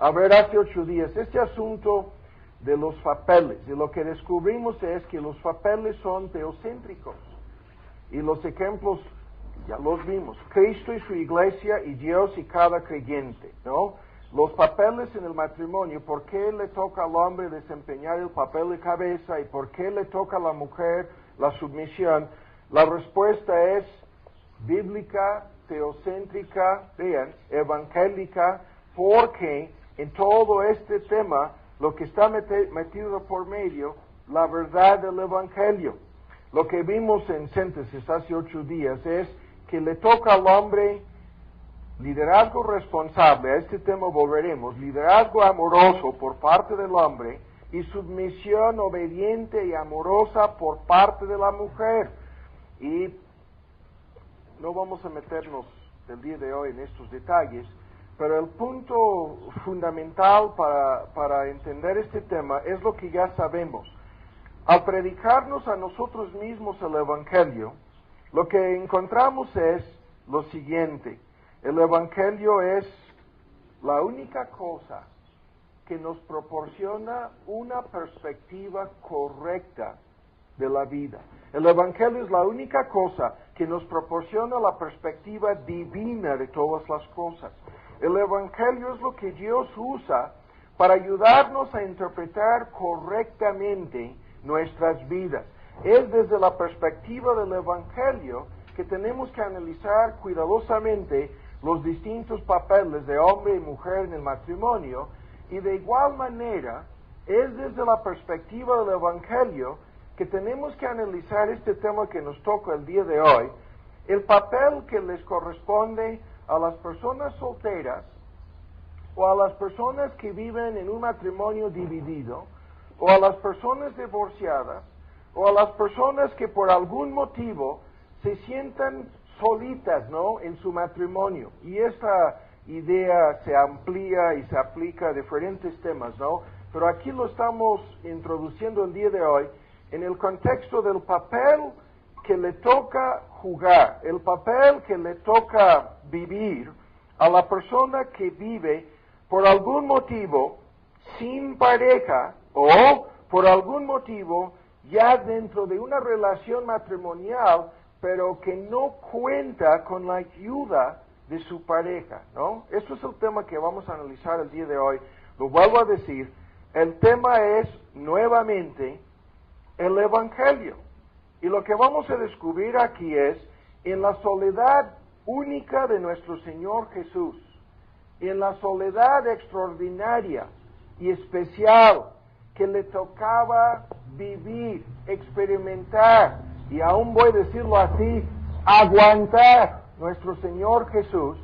a ver hace 8 días este asunto de los papeles. Y lo que descubrimos es que los papeles son teocéntricos. Y los ejemplos ya los vimos. Cristo y su iglesia y Dios y cada creyente, ¿no? Los papeles en el matrimonio, ¿por qué le toca al hombre desempeñar el papel de cabeza y por qué le toca a la mujer la submisión? La respuesta es bíblica, teocéntrica, vean, evangélica, porque en todo este tema lo que está metido por medio, la verdad del evangelio. Lo que vimos en síntesis hace 8 días es que le toca al hombre liderazgo responsable, a este tema volveremos, liderazgo amoroso por parte del hombre y submisión obediente y amorosa por parte de la mujer. Y no vamos a meternos el día de hoy en estos detalles, pero el punto fundamental para entender este tema es lo que ya sabemos. Al predicarnos a nosotros mismos el Evangelio, lo que encontramos es lo siguiente. El Evangelio es la única cosa que nos proporciona una perspectiva correcta de la vida. El Evangelio es la única cosa que nos proporciona la perspectiva divina de todas las cosas. El Evangelio es lo que Dios usa para ayudarnos a interpretar correctamente nuestras vidas. Es desde la perspectiva del Evangelio que tenemos que analizar cuidadosamente los distintos papeles de hombre y mujer en el matrimonio, y de igual manera es desde la perspectiva del Evangelio que tenemos que analizar este tema que nos toca el día de hoy, el papel que les corresponde a las personas solteras o a las personas que viven en un matrimonio dividido o a las personas divorciadas o a las personas que por algún motivo se sientan solitas, ¿no?, en su matrimonio. Y esta idea se amplía y se aplica a diferentes temas, ¿no? Pero aquí lo estamos introduciendo el día de hoy en el contexto del papel que le toca jugar, el papel que le toca vivir a la persona que vive por algún motivo sin pareja o por algún motivo ya dentro de una relación matrimonial, pero que no cuenta con la ayuda de su pareja, ¿no? Eso es el tema que vamos a analizar el día de hoy. Lo vuelvo a decir, el tema es nuevamente el Evangelio. Y lo que vamos a descubrir aquí es, en la soledad única de nuestro Señor Jesús, en la soledad extraordinaria y especial que le tocaba vivir, experimentar, y aún voy a decirlo así, aguantar nuestro Señor Jesús,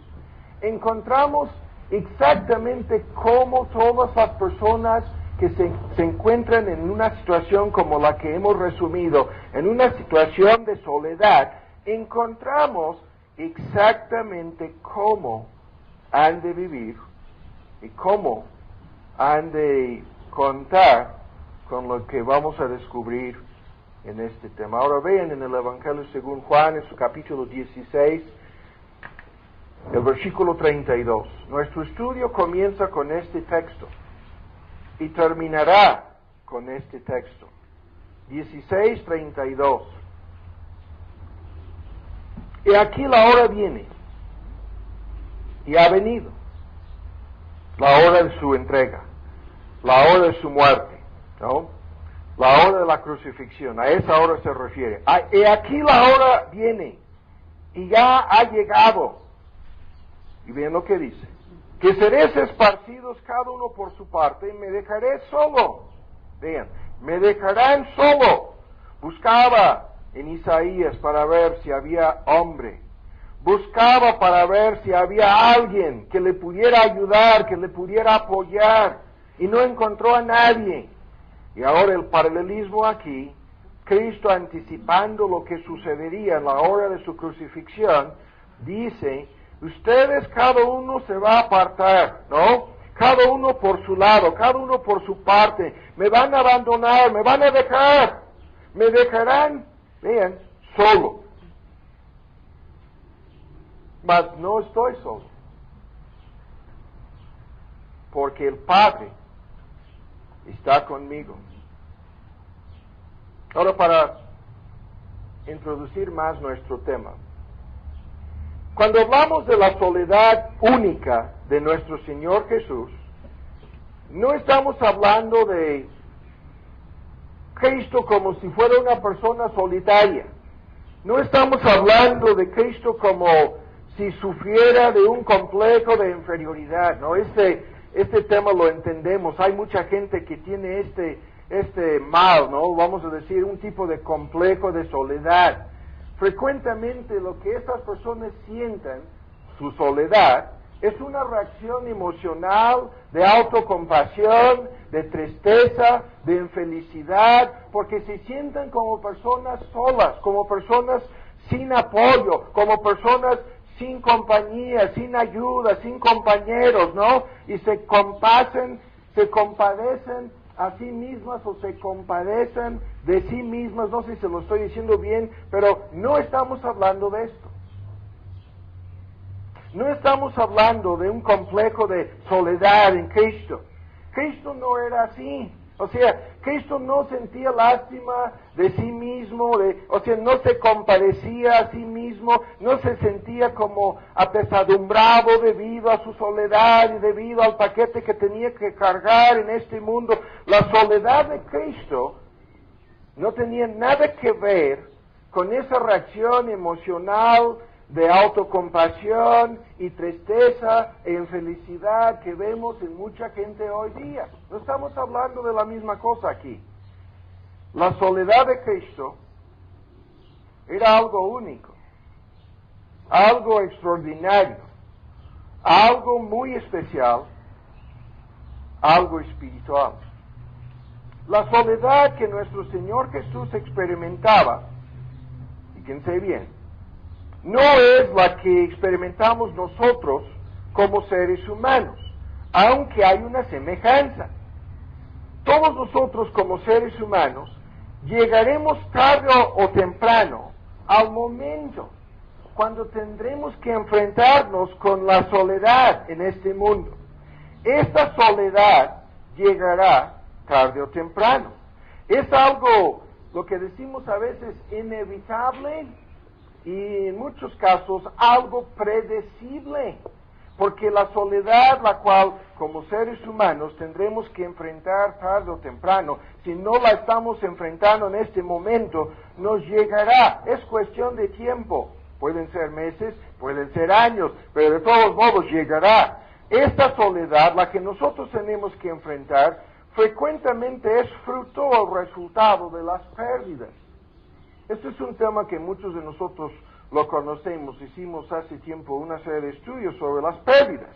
encontramos exactamente cómo todas las personas que se encuentran en una situación como la que hemos resumido, en una situación de soledad, encontramos exactamente cómo han de vivir y cómo han de contar con lo que vamos a descubrir en este tema. Ahora vean en el Evangelio según Juan, en su capítulo 16, el versículo 32. Nuestro estudio comienza con este texto y terminará con este texto. 16:32. Y aquí la hora viene, y ha venido, la hora de su entrega, la hora de su muerte, ¿no? La hora de la crucifixión, a esa hora se refiere. Y aquí la hora viene, y ya ha llegado. Y vean lo que dice. Que seréis esparcidos cada uno por su parte, y me dejaré solo. Vean, me dejarán solo. Buscaba en Isaías para ver si había hombre. Buscaba para ver si había alguien que le pudiera ayudar, que le pudiera apoyar. Y no encontró a nadie. Y ahora el paralelismo aquí, Cristo anticipando lo que sucedería en la hora de su crucifixión, dice, ustedes cada uno se va a apartar, ¿no? Cada uno por su lado, cada uno por su parte, me van a abandonar, me van a dejar, me dejarán, vean, solo. Mas no estoy solo. porque el Padre está conmigo. Ahora, para introducir más nuestro tema, cuando hablamos de la soledad única de nuestro Señor Jesús, no estamos hablando de Cristo como si fuera una persona solitaria. No estamos hablando de Cristo como si sufriera de un complejo de inferioridad, ¿no? Este tema lo entendemos. Hay mucha gente que tiene este mal, ¿no? Vamos a decir, un tipo de complejo de soledad. Frecuentemente lo que estas personas sienten, su soledad, es una reacción emocional de autocompasión, de tristeza, de infelicidad, porque se sienten como personas solas, como personas sin apoyo, como personas sin compañía, sin ayuda, sin compañeros, ¿no? Y se compadecen a sí mismas o se compadecen de sí mismas, no sé si se lo estoy diciendo bien, pero no estamos hablando de esto. No estamos hablando de un complejo de soledad en Cristo. Cristo no era así. O sea, Cristo no sentía lástima de sí mismo, no se compadecía a sí mismo, no se sentía como apesadumbrado debido a su soledad y debido al paquete que tenía que cargar en este mundo. La soledad de Cristo no tenía nada que ver con esa reacción emocional de autocompasión y tristeza e infelicidad que vemos en mucha gente hoy día. No estamos hablando de la misma cosa aquí. La soledad de Cristo era algo único, algo extraordinario, algo muy especial, algo espiritual. La soledad que nuestro Señor Jesús experimentaba, fíjense bien, no es la que experimentamos nosotros como seres humanos, aunque hay una semejanza. Todos nosotros como seres humanos llegaremos tarde o temprano al momento cuando tendremos que enfrentarnos con la soledad en este mundo. Esta soledad llegará tarde o temprano. Es algo, lo que decimos a veces, inevitable, y en muchos casos algo predecible, porque la soledad, la cual como seres humanos tendremos que enfrentar tarde o temprano, si no la estamos enfrentando en este momento, nos llegará. Es cuestión de tiempo, pueden ser meses, pueden ser años, pero de todos modos llegará. Esta soledad, la que nosotros tenemos que enfrentar, frecuentemente es fruto o resultado de las pérdidas. Este es un tema que muchos de nosotros lo conocemos. Hicimos hace tiempo una serie de estudios sobre las pérdidas.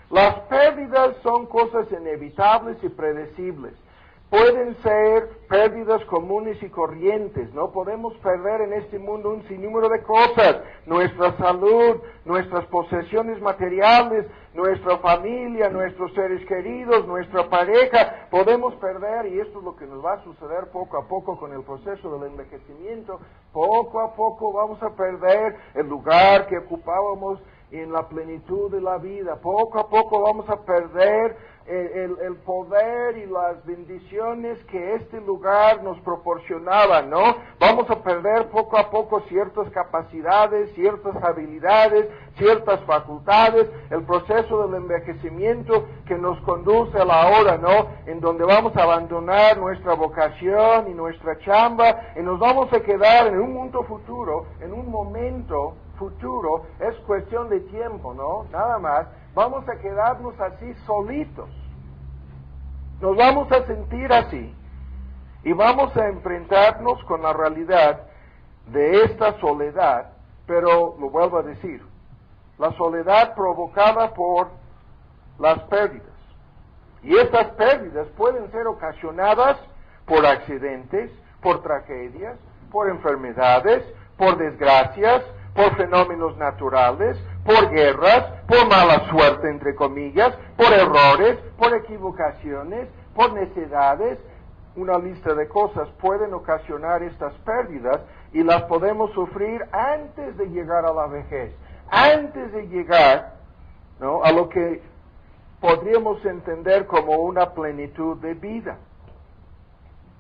Las pérdidas son cosas inevitables y predecibles. Pueden ser pérdidas comunes y corrientes, ¿no? Podemos perder en este mundo un sinnúmero de cosas. Nuestra salud, nuestras posesiones materiales, nuestra familia, nuestros seres queridos, nuestra pareja. Podemos perder, y esto es lo que nos va a suceder poco a poco con el proceso del envejecimiento. Poco a poco vamos a perder el lugar que ocupábamos en la plenitud de la vida. Poco a poco vamos a perder el poder y las bendiciones que este lugar nos proporcionaba, ¿no? Vamos a perder poco a poco ciertas capacidades, ciertas habilidades, ciertas facultades, el proceso del envejecimiento que nos conduce a la hora, ¿no? En donde vamos a abandonar nuestra vocación y nuestra chamba y nos vamos a quedar en un mundo futuro, en un momento futuro, es cuestión de tiempo, ¿no? Nada más, vamos a quedarnos así solitos. Nos vamos a sentir así y vamos a enfrentarnos con la realidad de esta soledad, pero lo vuelvo a decir, la soledad provocada por las pérdidas. Y estas pérdidas pueden ser ocasionadas por accidentes, por tragedias, por enfermedades, por desgracias, por fenómenos naturales, por guerras, por mala suerte, entre comillas, por errores, por equivocaciones, por necedades. Una lista de cosas pueden ocasionar estas pérdidas y las podemos sufrir antes de llegar a la vejez, antes de llegar, ¿no?, a lo que podríamos entender como una plenitud de vida.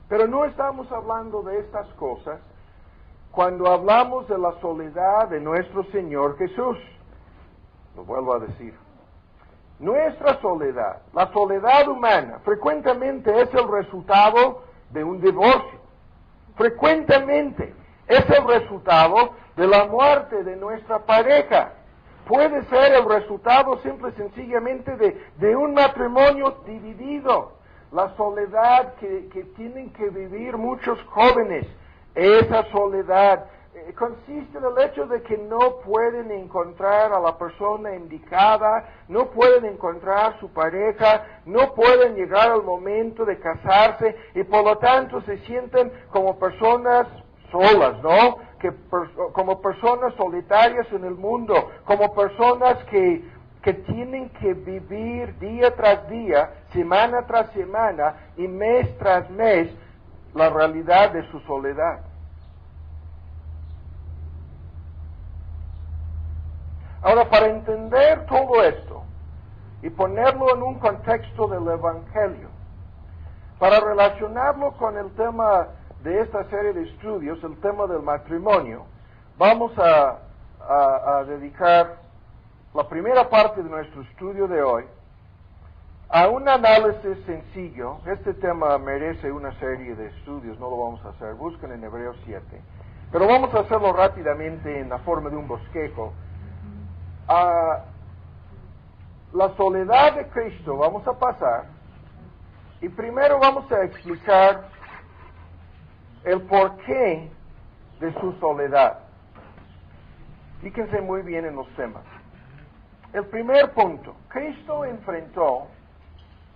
Pero no estamos hablando de estas cosas cuando hablamos de la soledad de nuestro Señor Jesús. Lo vuelvo a decir. Nuestra soledad, la soledad humana, frecuentemente es el resultado de un divorcio. Frecuentemente es el resultado de la muerte de nuestra pareja. Puede ser el resultado simple y sencillamente de un matrimonio dividido. La soledad que tienen que vivir muchos jóvenes, esa soledad consiste en el hecho de que no pueden encontrar a la persona indicada, no pueden encontrar su pareja, no pueden llegar al momento de casarse y por lo tanto se sienten como personas solas, ¿no? Como personas solitarias en el mundo, como personas que tienen que vivir día tras día, semana tras semana y mes tras mes la realidad de su soledad. Ahora, para entender todo esto y ponerlo en un contexto del Evangelio, para relacionarlo con el tema de esta serie de estudios, el tema del matrimonio, vamos a dedicar la primera parte de nuestro estudio de hoy a un análisis sencillo. Este tema merece una serie de estudios, no lo vamos a hacer, busquen en Hebreos 7, pero vamos a hacerlo rápidamente en la forma de un bosquejo. La soledad de Cristo vamos a pasar y primero vamos a explicar el porqué de su soledad. Fíjense muy bien en los temas. El primer punto, Cristo enfrentó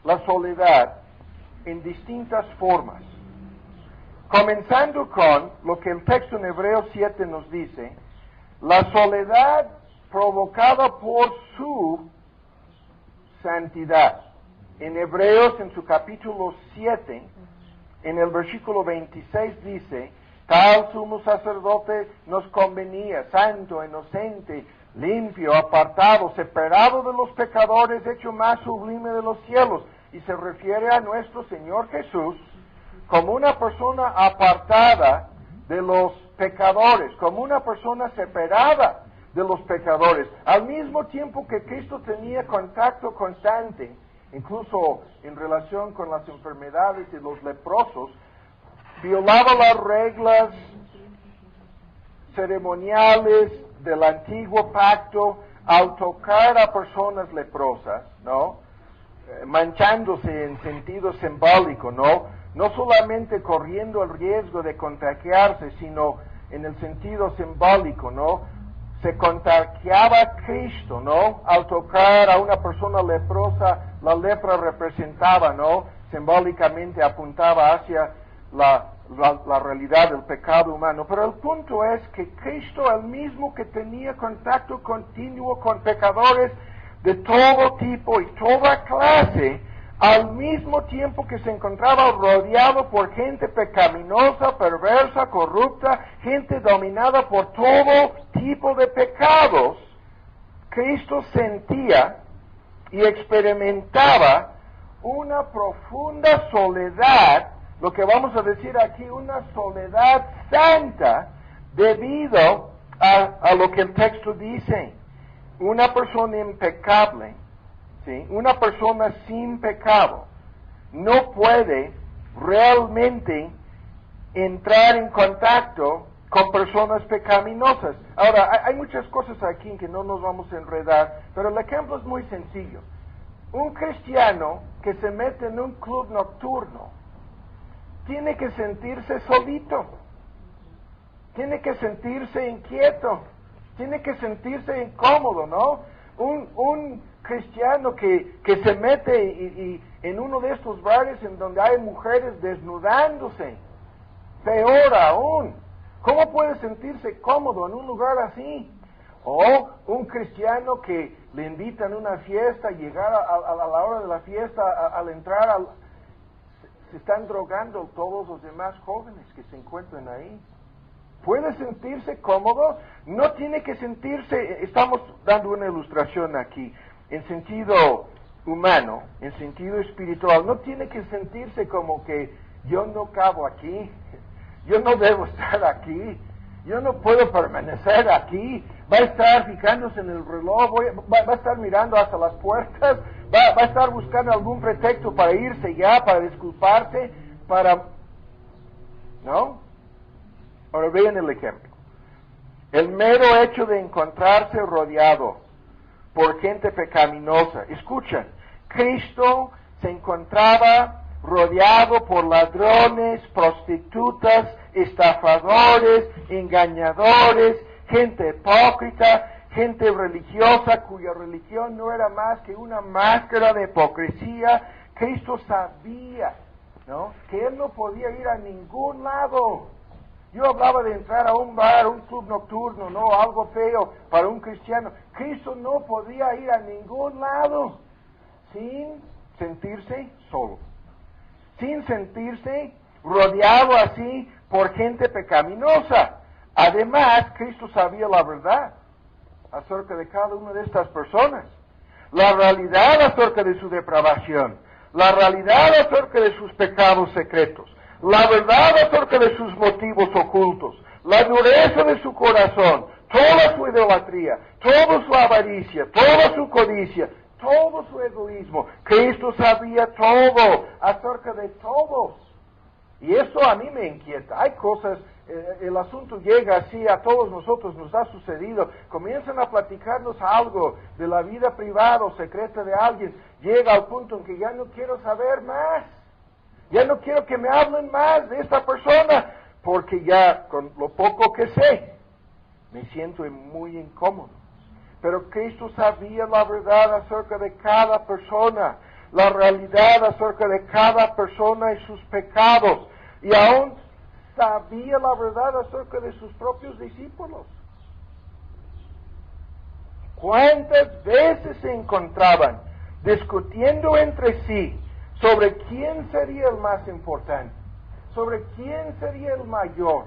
la soledad en distintas formas, comenzando con lo que el texto en Hebreos 7 nos dice, la soledad provocada por su santidad. En Hebreos, en su capítulo 7, en el versículo 26 dice, tal sumo sacerdote nos convenía, santo, inocente, limpio, apartado, separado de los pecadores, hecho más sublime de los cielos. Y se refiere a nuestro Señor Jesús como una persona apartada de los pecadores, como una persona separada de los pecadores. Al mismo tiempo que Cristo tenía contacto constante, incluso en relación con las enfermedades y los leprosos, violaba las reglas ceremoniales del antiguo pacto al tocar a personas leprosas, ¿no? Manchándose en sentido simbólico, ¿no? No solamente corriendo el riesgo de contagiarse, sino en el sentido simbólico, ¿no? Se contagiaba a Cristo, ¿no? Al tocar a una persona leprosa, la lepra representaba, ¿no? Simbólicamente apuntaba hacia la realidad del pecado humano. Pero el punto es que Cristo, el mismo que tenía contacto continuo con pecadores de todo tipo y toda clase, al mismo tiempo que se encontraba rodeado por gente pecaminosa, perversa, corrupta, gente dominada por todo tipo de pecados, Cristo sentía y experimentaba una profunda soledad, lo que vamos a decir aquí, una soledad santa, debido a lo que el texto dice. Una persona impecable, ¿sí? Una persona sin pecado, no puede realmente entrar en contacto con personas pecaminosas. Ahora, hay muchas cosas aquí en que no nos vamos a enredar, pero el ejemplo es muy sencillo. Un cristiano que se mete en un club nocturno tiene que sentirse solito, tiene que sentirse inquieto, tiene que sentirse incómodo, ¿no? Un cristiano que se mete y en uno de estos bares en donde hay mujeres desnudándose, peor aún, ¿cómo puede sentirse cómodo en un lugar así? O un cristiano que le invitan a una fiesta y llegar a la hora de la fiesta, al entrar, se están drogando todos los demás jóvenes que se encuentran ahí. ¿Puede sentirse cómodo? No tiene que sentirse, estamos dando una ilustración aquí, en sentido humano, en sentido espiritual, no tiene que sentirse como que yo no cabo aquí, yo no debo estar aquí, yo no puedo permanecer aquí, va a estar fijándose en el reloj, va a estar mirando hasta las puertas, va a estar buscando algún pretexto para irse ya, para disculparse, ¿no? Ahora vean el ejemplo. El mero hecho de encontrarse rodeado por gente pecaminosa. Escuchen, Cristo se encontraba rodeado por ladrones, prostitutas, estafadores, engañadores, gente hipócrita, gente religiosa cuya religión no era más que una máscara de hipocresía. Cristo sabía, ¿no?, que él no podía ir a ningún lado. Yo hablaba de entrar a un bar, un club nocturno, no, algo feo para un cristiano. Cristo no podía ir a ningún lado sin sentirse solo, sin sentirse rodeado así por gente pecaminosa. Además, Cristo sabía la verdad acerca de cada una de estas personas, la realidad acerca de su depravación, la realidad acerca de sus pecados secretos, la verdad acerca de sus motivos ocultos, la dureza de su corazón, toda su idolatría, toda su avaricia, toda su codicia, todo su egoísmo. Cristo sabía todo acerca de todos. Y eso a mí me inquieta. Hay cosas, el asunto llega así, a todos nosotros nos ha sucedido. Comienzan a platicarnos algo de la vida privada o secreta de alguien. Llega al punto en que ya no quiero saber más. Ya no quiero que me hablen más de esta persona, porque ya con lo poco que sé, me siento muy incómodo. Pero Cristo sabía la verdad acerca de cada persona, la realidad acerca de cada persona y sus pecados, y aún sabía la verdad acerca de sus propios discípulos. ¿Cuántas veces se encontraban discutiendo entre sí sobre quién sería el más importante, sobre quién sería el mayor?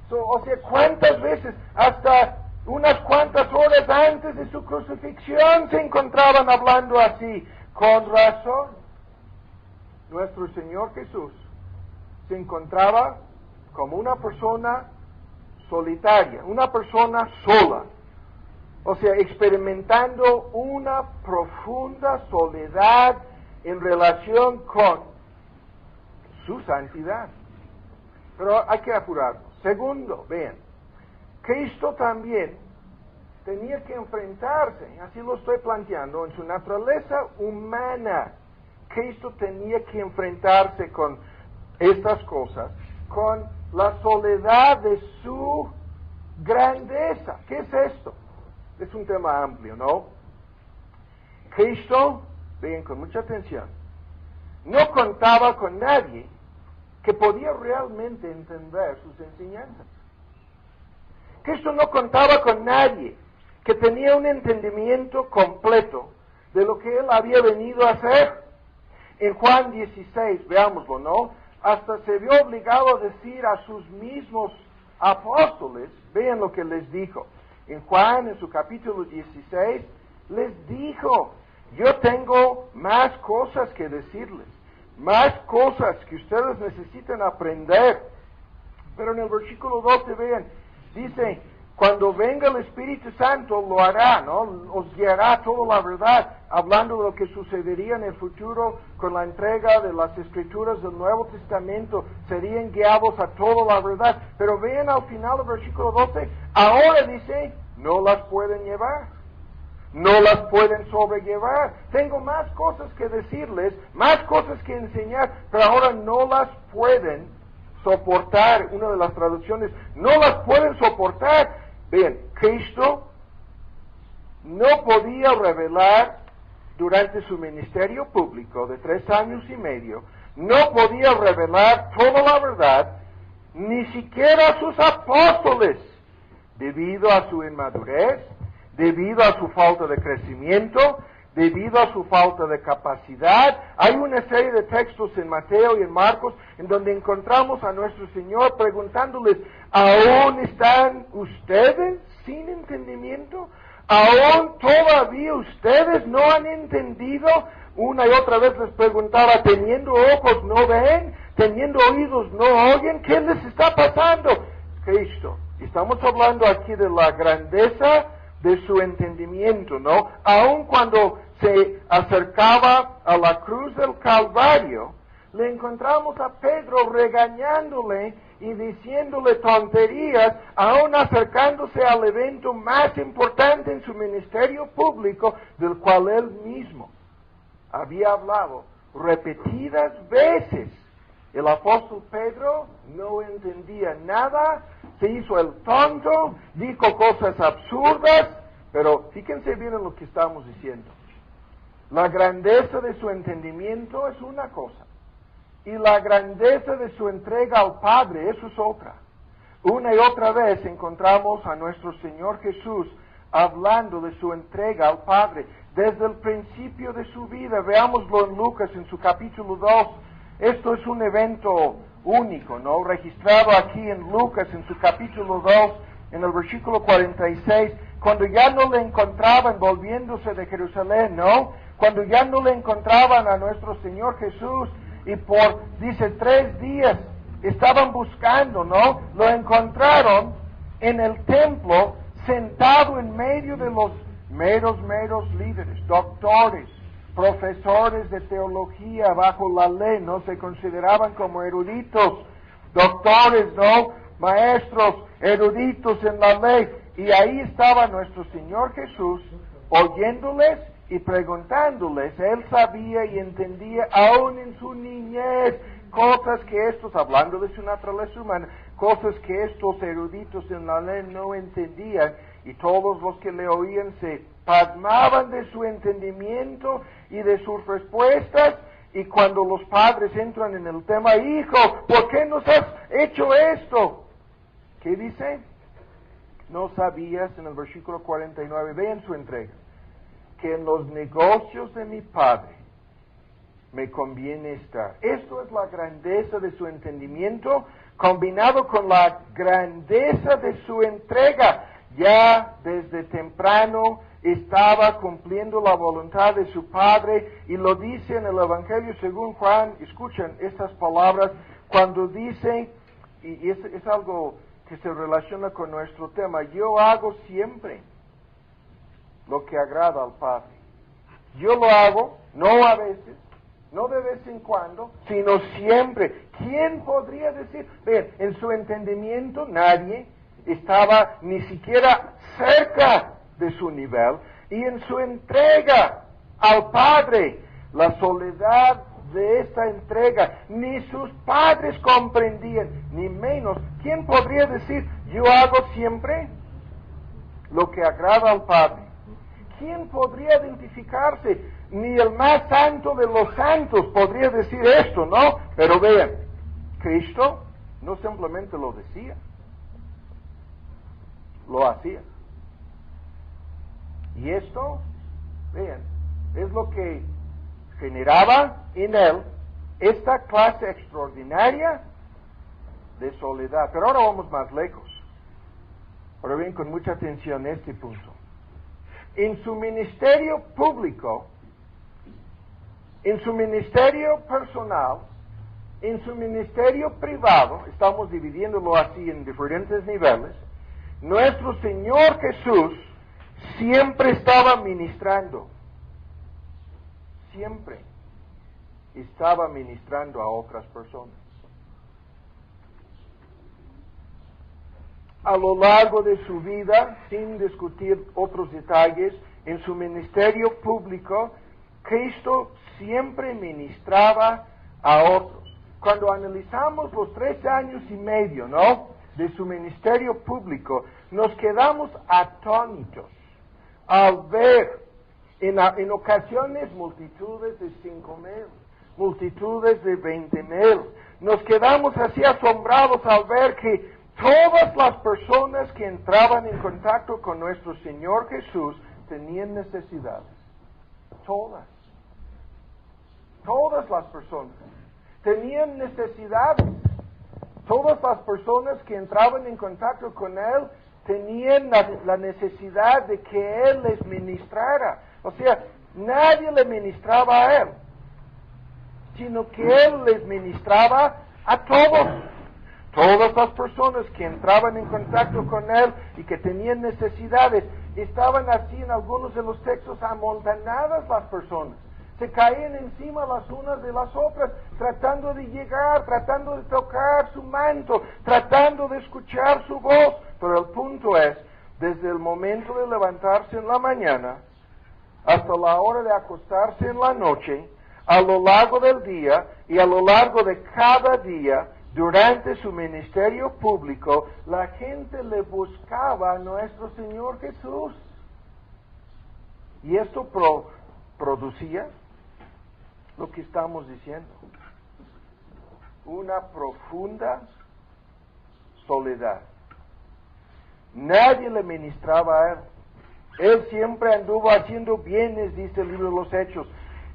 O sea, cuántas veces, hasta unas cuantas horas antes de su crucifixión, se encontraban hablando así. Con razón, nuestro Señor Jesús se encontraba como una persona solitaria, una persona sola. O sea, experimentando una profunda soledad en relación con su santidad. Pero hay que apurarnos. Segundo, vean, Cristo también tenía que enfrentarse, así lo estoy planteando, en su naturaleza humana. Cristo tenía que enfrentarse con estas cosas, con la soledad de su grandeza. ¿Qué es esto? Es un tema amplio, ¿no? Cristo, vean con mucha atención, no contaba con nadie que podía realmente entender sus enseñanzas. Cristo no contaba con nadie que tenía un entendimiento completo de lo que él había venido a hacer. En Juan 16, veámoslo, ¿no? Hasta se vio obligado a decir a sus mismos apóstoles, vean lo que les dijo. En Juan, en su capítulo 16, les dijo, yo tengo más cosas que decirles, más cosas que ustedes necesitan aprender. Pero en el versículo 12, vean, dice, cuando venga el Espíritu Santo lo hará, ¿no? Os guiará toda la verdad, hablando de lo que sucedería en el futuro con la entrega de las Escrituras del Nuevo Testamento, serían guiados a toda la verdad. Pero vean al final del versículo 12, ahora dice, no las pueden llevar, no las pueden sobrellevar. Tengo más cosas que decirles, más cosas que enseñar, pero ahora no las pueden soportar. Una de las traducciones, no las pueden soportar. Vean, Cristo no podía revelar durante su ministerio público de 3 años y medio, no podía revelar toda la verdad, ni siquiera a sus apóstoles, debido a su inmadurez, debido a su falta de crecimiento, debido a su falta de capacidad. Hay una serie de textos en Mateo y en Marcos en donde encontramos a nuestro Señor preguntándoles, ¿aún están ustedes sin entendimiento? ¿Aún todavía ustedes no han entendido? Una y otra vez les preguntaba, teniendo ojos no ven, teniendo oídos no oyen, ¿qué les está pasando? Cristo. Estamos hablando aquí de la grandeza de su entendimiento, ¿no? Aun cuando se acercaba a la cruz del Calvario, le encontramos a Pedro regañándole y diciéndole tonterías, aún acercándose al evento más importante en su ministerio público, del cual él mismo había hablado repetidas veces. El apóstol Pedro no entendía nada, se hizo el tonto, dijo cosas absurdas, pero fíjense bien en lo que estamos diciendo. La grandeza de su entendimiento es una cosa, y la grandeza de su entrega al Padre, eso es otra. Una y otra vez encontramos a nuestro Señor Jesús hablando de su entrega al Padre desde el principio de su vida. Veámoslo en Lucas en su capítulo 2. Esto es un evento único, ¿no? Registrado aquí en Lucas en su capítulo 2, en el versículo 46, cuando ya no le encontraban volviéndose de Jerusalén, ¿no? Cuando ya no le encontraban a nuestro Señor Jesús, y dice, 3 días estaban buscando, ¿no? Lo encontraron en el templo, sentado en medio de los meros líderes, doctores, profesores de teología bajo la ley, ¿no? Se consideraban como eruditos, doctores, ¿no? Maestros, eruditos en la ley. Y ahí estaba nuestro Señor Jesús, oyéndoles y preguntándoles. Él sabía y entendía, aún en su niñez, cosas que estos, hablando de su naturaleza humana, cosas que estos eruditos en la ley no entendían, y todos los que le oían se pasmaban de su entendimiento y de sus respuestas. Y cuando los padres entran en el tema, hijo, ¿por qué nos has hecho esto? ¿Qué dice? No sabías, en el versículo 49, vean su entrega, que en los negocios de mi Padre me conviene estar. Esto es la grandeza de su entendimiento, combinado con la grandeza de su entrega. Ya desde temprano estaba cumpliendo la voluntad de su Padre, y lo dice en el Evangelio según Juan. Escuchen estas palabras cuando dice, y es algo que se relaciona con nuestro tema: yo hago siempre lo que agrada al Padre. Yo lo hago, no a veces, no de vez en cuando, sino siempre. ¿Quién podría decir? Vean, en su entendimiento nadie estaba ni siquiera cerca de su nivel, y en su entrega al Padre, la soledad de esta entrega, ni sus padres comprendían, ni menos. ¿Quién podría decir, yo hago siempre lo que agrada al Padre? ¿Quién podría identificarse? Ni el más santo de los santos podría decir esto, ¿no? Pero vean, Cristo no simplemente lo decía, lo hacía. Y esto, vean, es lo que generaba en él esta clase extraordinaria de soledad. Pero ahora vamos más lejos. Ahora bien, con mucha atención este punto. En su ministerio público, en su ministerio personal, en su ministerio privado, estamos dividiéndolo así en diferentes niveles, nuestro Señor Jesús siempre estaba ministrando. Siempre estaba ministrando a otras personas. A lo largo de su vida, sin discutir otros detalles, en su ministerio público, Cristo siempre ministraba a otros. Cuando analizamos los 3 años y medio, ¿no?, de su ministerio público, nos quedamos atónitos al ver en ocasiones multitudes de 5,000, multitudes de 20,000. Nos quedamos así asombrados al ver que todas las personas que entraban en contacto con nuestro Señor Jesús tenían necesidades. Todas las personas tenían necesidades. Todas las personas que entraban en contacto con Él tenían la necesidad de que Él les ministrara. O sea, nadie le ministraba a Él, sino que Él les ministraba a todos. Todas las personas que entraban en contacto con Él y que tenían necesidades, estaban así en algunos de los textos amontonadas las personas. Se caían encima las unas de las otras, tratando de llegar, tratando de tocar su manto, tratando de escuchar su voz. Pero el punto es, desde el momento de levantarse en la mañana hasta la hora de acostarse en la noche, a lo largo del día y a lo largo de cada día, durante su ministerio público, la gente le buscaba a nuestro Señor Jesús. Y esto producía lo que estamos diciendo: una profunda soledad. Nadie le ministraba a Él. Él siempre anduvo haciendo bienes, dice el libro de los Hechos.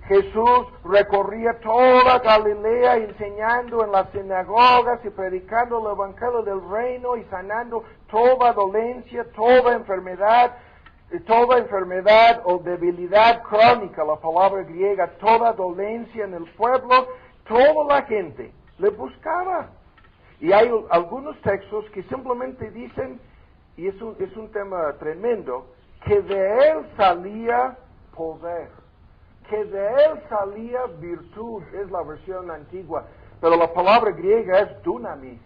Jesús recorría toda Galilea enseñando en las sinagogas y predicando el evangelio del reino y sanando toda dolencia, toda enfermedad o debilidad crónica, la palabra griega, toda dolencia en el pueblo. Toda la gente le buscaba. Y hay algunos textos que simplemente dicen, y es un tema tremendo, que de Él salía poder, que de Él salía virtud, es la versión antigua, pero la palabra griega es dunamis,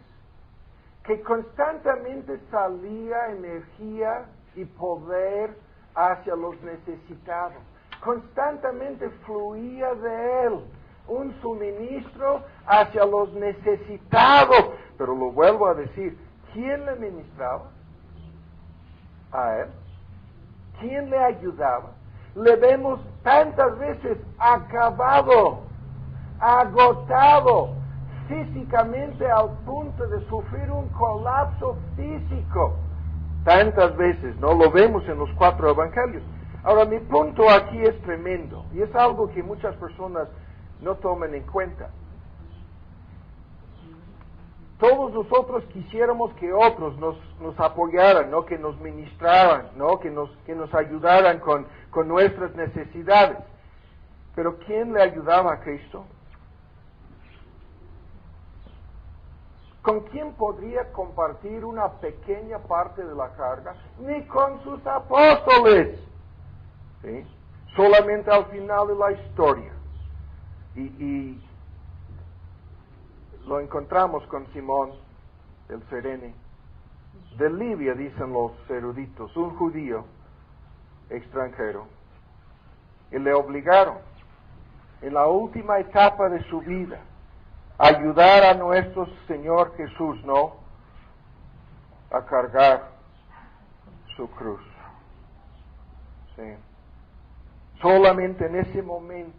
que constantemente salía energía y poder hacia los necesitados, constantemente fluía de Él un suministro hacia los necesitados. Pero lo vuelvo a decir, ¿quién le ministraba? A Él. ¿Quién le ayudaba? Le vemos tantas veces acabado, agotado, físicamente al punto de sufrir un colapso físico. Tantas veces, ¿no? Lo vemos en los 4 evangelios. Ahora, mi punto aquí es tremendo, y es algo que muchas personas no toman en cuenta. Todos nosotros quisiéramos que otros nos apoyaran, ¿no? Que nos ministraran, ¿no? Que nos ayudaran con nuestras necesidades. Pero ¿quién le ayudaba a Cristo? ¿Con quién podría compartir una pequeña parte de la carga? Ni con sus apóstoles. ¿Sí? Solamente al final de la historia. Y lo encontramos con Simón el Cirene. De Libia, dicen los eruditos, un judío extranjero. Y le obligaron, en la última etapa de su vida, a ayudar a nuestro Señor Jesús, ¿no? A cargar su cruz. Sí. Solamente en ese momento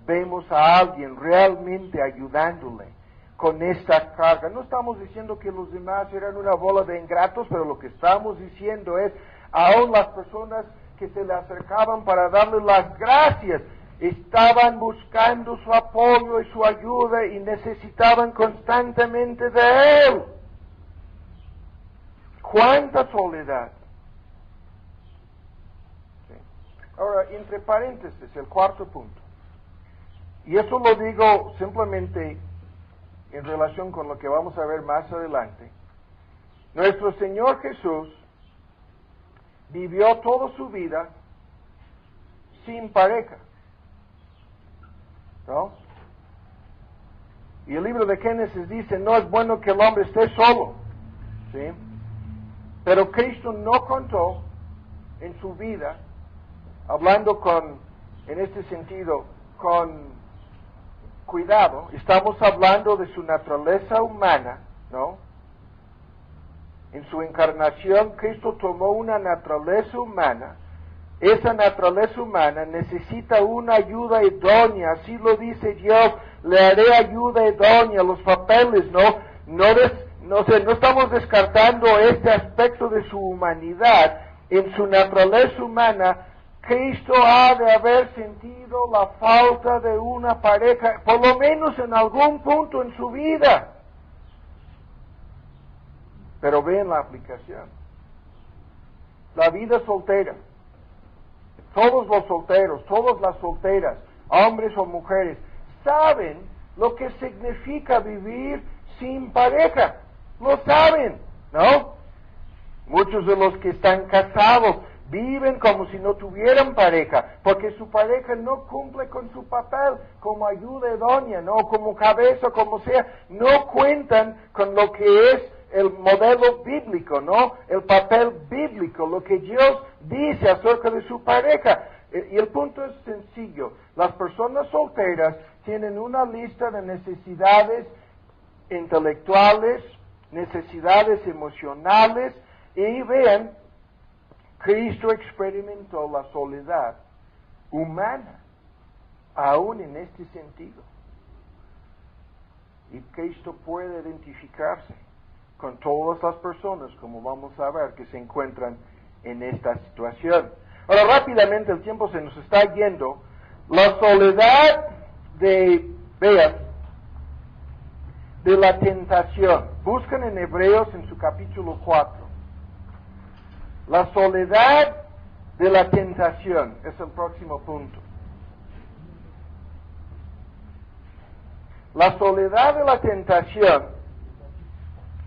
vemos a alguien realmente ayudándole con esta carga. No estamos diciendo que los demás eran una bola de ingratos, pero lo que estamos diciendo es, aún las personas que se le acercaban para darle las gracias, estaban buscando su apoyo y su ayuda y necesitaban constantemente de Él. ¡Cuánta soledad! Sí. Ahora, entre paréntesis, el 4º punto. Y eso lo digo simplemente en relación con lo que vamos a ver más adelante. Nuestro Señor Jesús vivió toda su vida sin pareja, ¿no? Y el libro de Génesis dice, no es bueno que el hombre esté solo, ¿sí? Pero Cristo no contó en su vida, hablando en este sentido, con cuidado, estamos hablando de su naturaleza humana, ¿no? En su encarnación, Cristo tomó una naturaleza humana. Esa naturaleza humana necesita una ayuda idónea, así lo dice Dios, le haré ayuda idónea, los papeles, ¿no? No estamos descartando este aspecto de su humanidad. En su naturaleza humana, Cristo ha de haber sentido la falta de una pareja, por lo menos en algún punto en su vida. Pero vean la aplicación. la vida soltera, todos los solteros, todas las solteras, hombres o mujeres, saben lo que significa vivir sin pareja. Lo saben, ¿no? Muchos de los que están casados viven como si no tuvieran pareja, porque su pareja no cumple con su papel como ayuda idónea, ¿no? Como cabeza, como sea, no cuentan con lo que es el modelo bíblico, ¿no? El papel bíblico, lo que Dios dice acerca de su pareja. Y el punto es sencillo. Las personas solteras tienen una lista de necesidades intelectuales, necesidades emocionales, y vean, Cristo experimentó la soledad humana, aún en este sentido. Y Cristo puede identificarse con todas las personas, como vamos a ver, que se encuentran en esta situación. Ahora, rápidamente, el tiempo se nos está yendo. La soledad de la tentación. Buscan en Hebreos en su capítulo 4. La soledad de la tentación es el próximo punto. La soledad de la tentación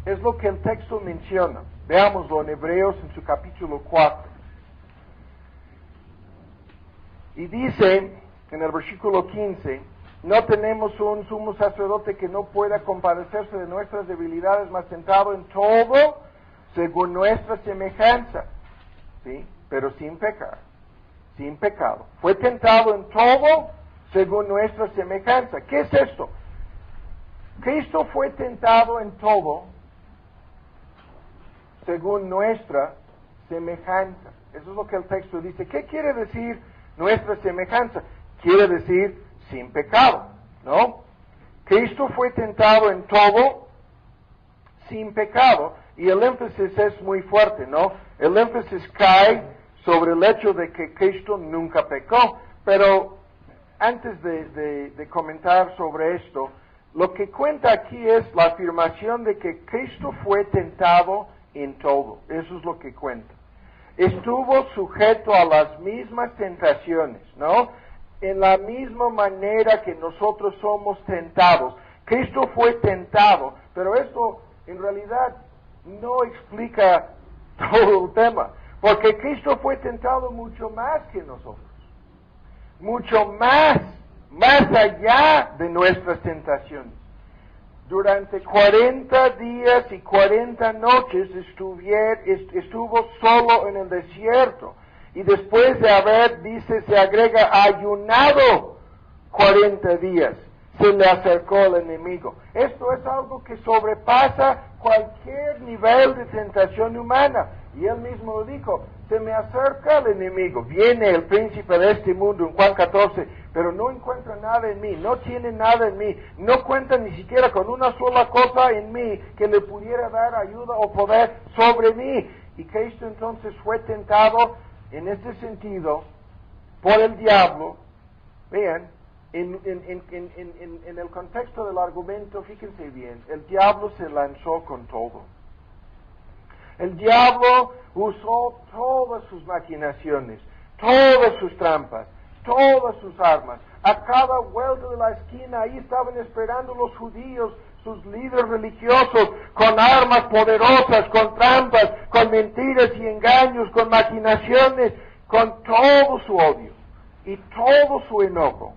es lo que el texto menciona. Veámoslo en Hebreos en su capítulo 4. Y dice en el versículo 15, no tenemos un sumo sacerdote que no pueda compadecerse de nuestras debilidades, mas tentado en todo según nuestra semejanza, ¿sí? Pero sin pecar, sin pecado. Fue tentado en todo según nuestra semejanza. ¿Qué es esto? Cristo fue tentado en todo según nuestra semejanza. Eso es lo que el texto dice. ¿Qué quiere decir nuestra semejanza? Quiere decir sin pecado, ¿no? Cristo fue tentado en todo sin pecado, y el énfasis es muy fuerte, ¿no? El énfasis cae sobre el hecho de que Cristo nunca pecó. Pero antes de comentar sobre esto, lo que cuenta aquí es la afirmación de que Cristo fue tentado en todo. Eso es lo que cuenta. Estuvo sujeto a las mismas tentaciones, ¿no? En la misma manera que nosotros somos tentados. Cristo fue tentado, pero esto en realidad no explica todo el tema, porque Cristo fue tentado mucho más que nosotros, mucho más allá de nuestras tentaciones. Durante 40 días y 40 noches estuvo solo en el desierto, y después de haber, dice, se agrega, ayunado 40 días, se le acercó el enemigo. Esto es algo que sobrepasa cualquier nivel de tentación humana. Y él mismo lo dijo, se me acerca el enemigo, viene el príncipe de este mundo en Juan 14, pero no encuentra nada en mí, no tiene nada en mí, no cuenta ni siquiera con una sola cosa en mí que le pudiera dar ayuda o poder sobre mí. Y Cristo entonces fue tentado en este sentido por el diablo. Vean, en el contexto del argumento, fíjense bien, el diablo se lanzó con todo. El diablo usó todas sus maquinaciones, todas sus trampas, todas sus armas. A cada vuelta de la esquina, ahí estaban esperando los judíos, sus líderes religiosos, con armas poderosas, con trampas, con mentiras y engaños, con maquinaciones, con todo su odio y todo su enojo.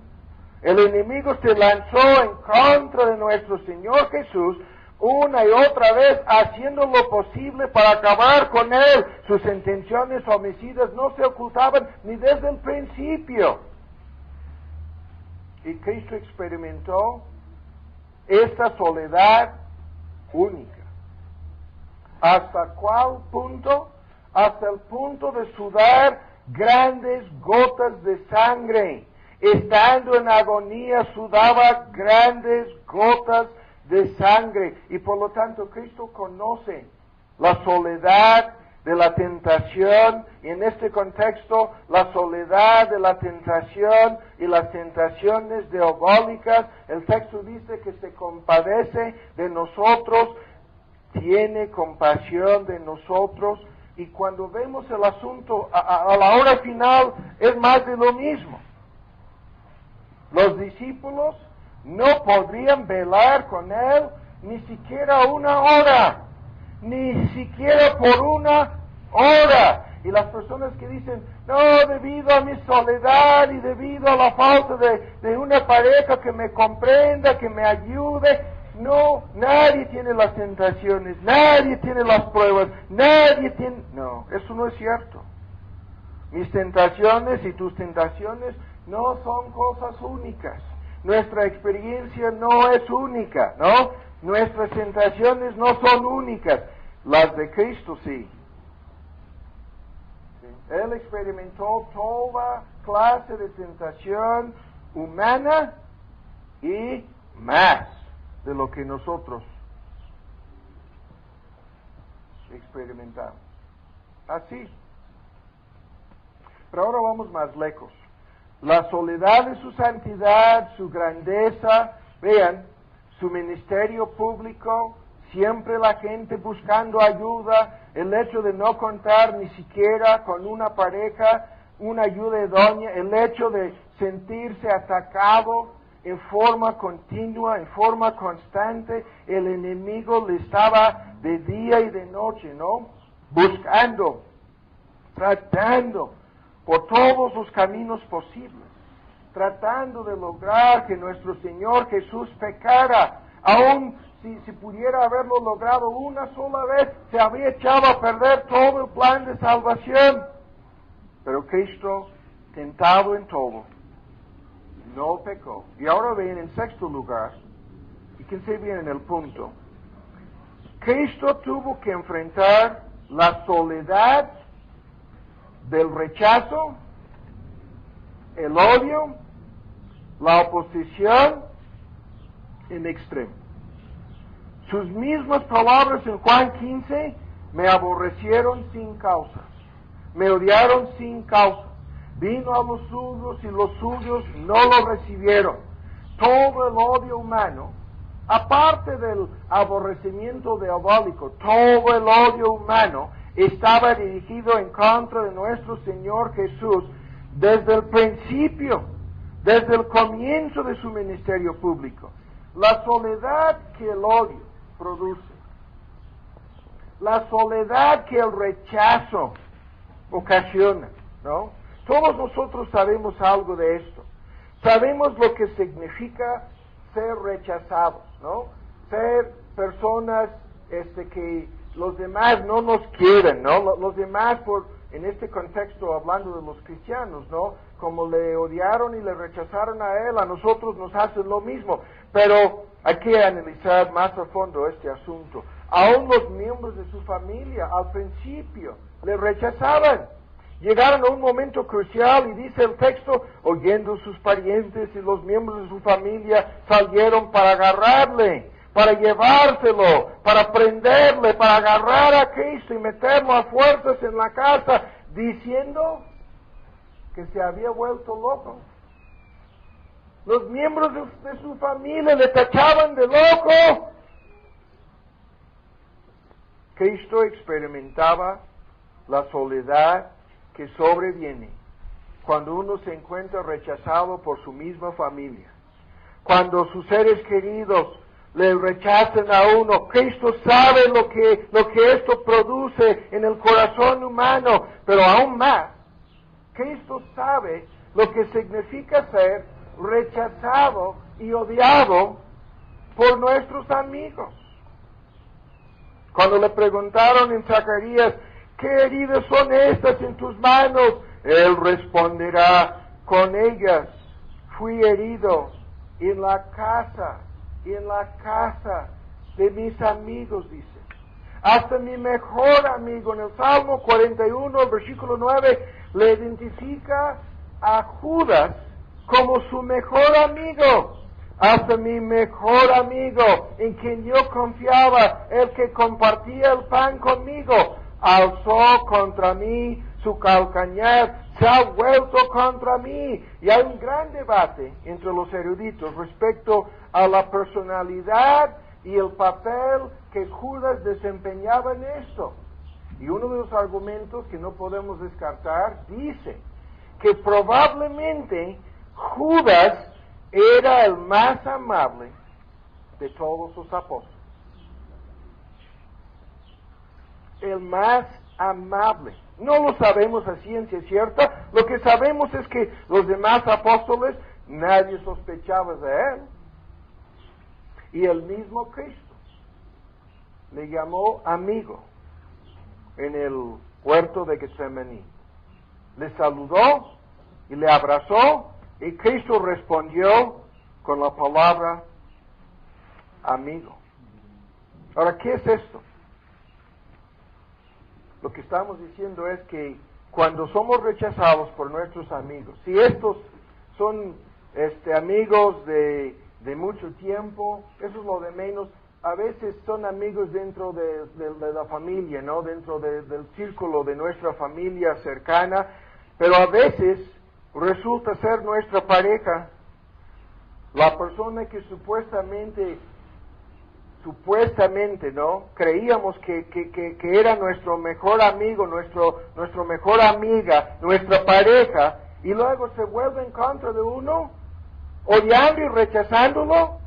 El enemigo se lanzó en contra de nuestro Señor Jesús una y otra vez, haciendo lo posible para acabar con él. Sus intenciones homicidas no se ocultaban ni desde el principio. Y Cristo experimentó esta soledad única. ¿Hasta cuál punto? Hasta el punto de sudar grandes gotas de sangre. Estando en agonía, sudaba grandes gotas de sangre. Y por lo tanto, Cristo conoce la soledad de la tentación, y en este contexto, la soledad de la tentación y las tentaciones diabólicas. El texto dice que se compadece de nosotros, tiene compasión de nosotros, Y cuando vemos el asunto a la hora final, es más de lo mismo. Los discípulos no podrían velar con él ni siquiera una hora, ni siquiera por una hora. Y las personas que dicen, no, debido a mi soledad y debido a la falta de una pareja que me comprenda, que me ayude, no, nadie tiene las tentaciones, nadie tiene las pruebas, nadie tiene... No, eso no es cierto. Mis tentaciones y tus tentaciones no son cosas únicas. Nuestra experiencia no es única, ¿no? Nuestras tentaciones no son únicas. Las de Cristo sí. Él experimentó toda clase de tentación humana y más de lo que nosotros experimentamos. Así. Pero ahora vamos más lejos. La soledad de su santidad, su grandeza, vean, su ministerio público, siempre la gente buscando ayuda, el hecho de no contar ni siquiera con una pareja, una ayuda idónea, el hecho de sentirse atacado en forma continua, en forma constante, el enemigo le estaba de día y de noche, ¿no? Buscando, tratando por todos los caminos posibles, tratando de lograr que nuestro Señor Jesús pecara. Aún si pudiera haberlo logrado una sola vez, se habría echado a perder todo el plan de salvación. Pero Cristo, tentado en todo, no pecó. Y ahora ven, en sexto lugar, y fíjense bien en el punto, Cristo tuvo que enfrentar la soledad del rechazo, el odio, la oposición en extremo. Sus mismas palabras en Juan 15, me aborrecieron sin causa, me odiaron sin causa. Vino a los suyos y los suyos no lo recibieron. Todo el odio humano, aparte del aborrecimiento diabólico, todo el odio humano estaba dirigido en contra de nuestro Señor Jesús desde el principio, desde el comienzo de su ministerio público. La soledad que el odio produce, la soledad que el rechazo ocasiona, ¿no? Todos nosotros sabemos algo de esto. Sabemos lo que significa ser rechazados, ¿no? Ser personas que los demás no nos quieren, ¿no? Los demás, en este contexto, hablando de los cristianos, ¿no? Como le odiaron y le rechazaron a él, a nosotros nos hacen lo mismo. Pero hay que analizar más a fondo este asunto. Aún los miembros de su familia, al principio, le rechazaban. Llegaron a un momento crucial y dice el texto, oyendo sus parientes y los miembros de su familia salieron para agarrarle, para llevárselo, para prenderle, para agarrar a Cristo y meterlo a fuerzas en la casa, diciendo que se había vuelto loco. Los miembros de su familia le tachaban de loco. Cristo experimentaba la soledad que sobreviene cuando uno se encuentra rechazado por su misma familia. Cuando sus seres queridos le rechazan a uno, Cristo sabe lo que esto produce en el corazón humano, pero aún más, Cristo sabe lo que significa ser rechazado y odiado por nuestros amigos. Cuando le preguntaron en Zacarías, ¿qué heridas son estas en tus manos? Él responderá, con ellas fui herido en la casa de mis amigos, dice. Hasta mi mejor amigo, en el Salmo 41, el versículo 9, le identifica a Judas como su mejor amigo. Hasta mi mejor amigo, en quien yo confiaba, el que compartía el pan conmigo, alzó contra mí su calcañar, se ha vuelto contra mí. Y hay un gran debate entre los eruditos respecto a la personalidad y el papel que Judas desempeñaba en esto. Y uno de los argumentos que no podemos descartar dice que probablemente Judas era el más amable de todos los apóstoles. El más amable. No lo sabemos a ciencia cierta. Lo que sabemos es que los demás apóstoles, nadie sospechaba de él. Y el mismo Cristo le llamó amigo en el huerto de Getsemaní. Le saludó y le abrazó, y Cristo respondió con la palabra amigo. Ahora, ¿qué es esto? Lo que estamos diciendo es que cuando somos rechazados por nuestros amigos, si estos son amigos de mucho tiempo, eso es lo de menos. A veces son amigos dentro de la familia, ¿no? Dentro del círculo de nuestra familia cercana, pero a veces resulta ser nuestra pareja, la persona que supuestamente, ¿no? Creíamos que era nuestro mejor amigo, nuestro mejor amiga, nuestra pareja, y luego se vuelve en contra de uno, odiando y rechazándolo.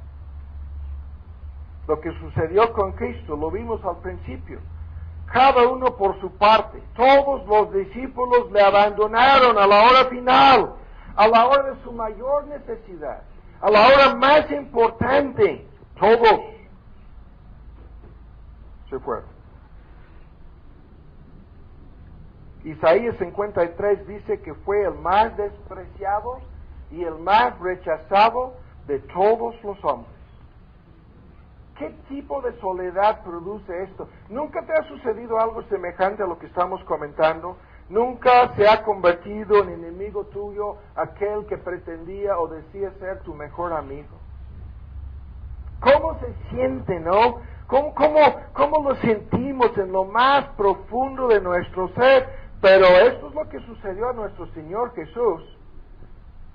Lo que sucedió con Cristo, lo vimos al principio. Cada uno por su parte. Todos los discípulos le abandonaron a la hora final, a la hora de su mayor necesidad, a la hora más importante. Todos se fueron. Isaías 53 dice que fue el más despreciado y el más rechazado de todos los hombres. ¿Qué tipo de soledad produce esto? ¿Nunca te ha sucedido algo semejante a lo que estamos comentando? ¿Nunca se ha convertido en enemigo tuyo aquel que pretendía o decía ser tu mejor amigo? ¿Cómo se siente, no? ¿Cómo lo sentimos en lo más profundo de nuestro ser? Pero esto es lo que sucedió a nuestro Señor Jesús,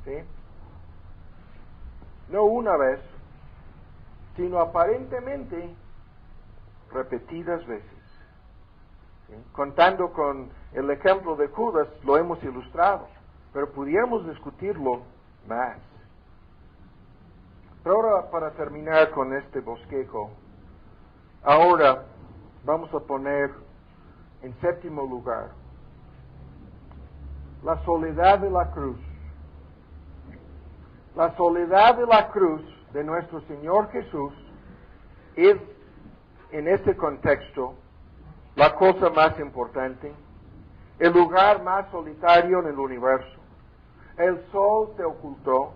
¿sí? No una vez, sino aparentemente repetidas veces. ¿Sí? Contando con el ejemplo de Judas, lo hemos ilustrado, pero pudiéramos discutirlo más. Pero ahora, para terminar con este bosquejo, ahora vamos a poner en séptimo lugar la soledad de la cruz. La soledad de la cruz de nuestro Señor Jesús es, en este contexto, la cosa más importante, el lugar más solitario en el universo. El sol se ocultó,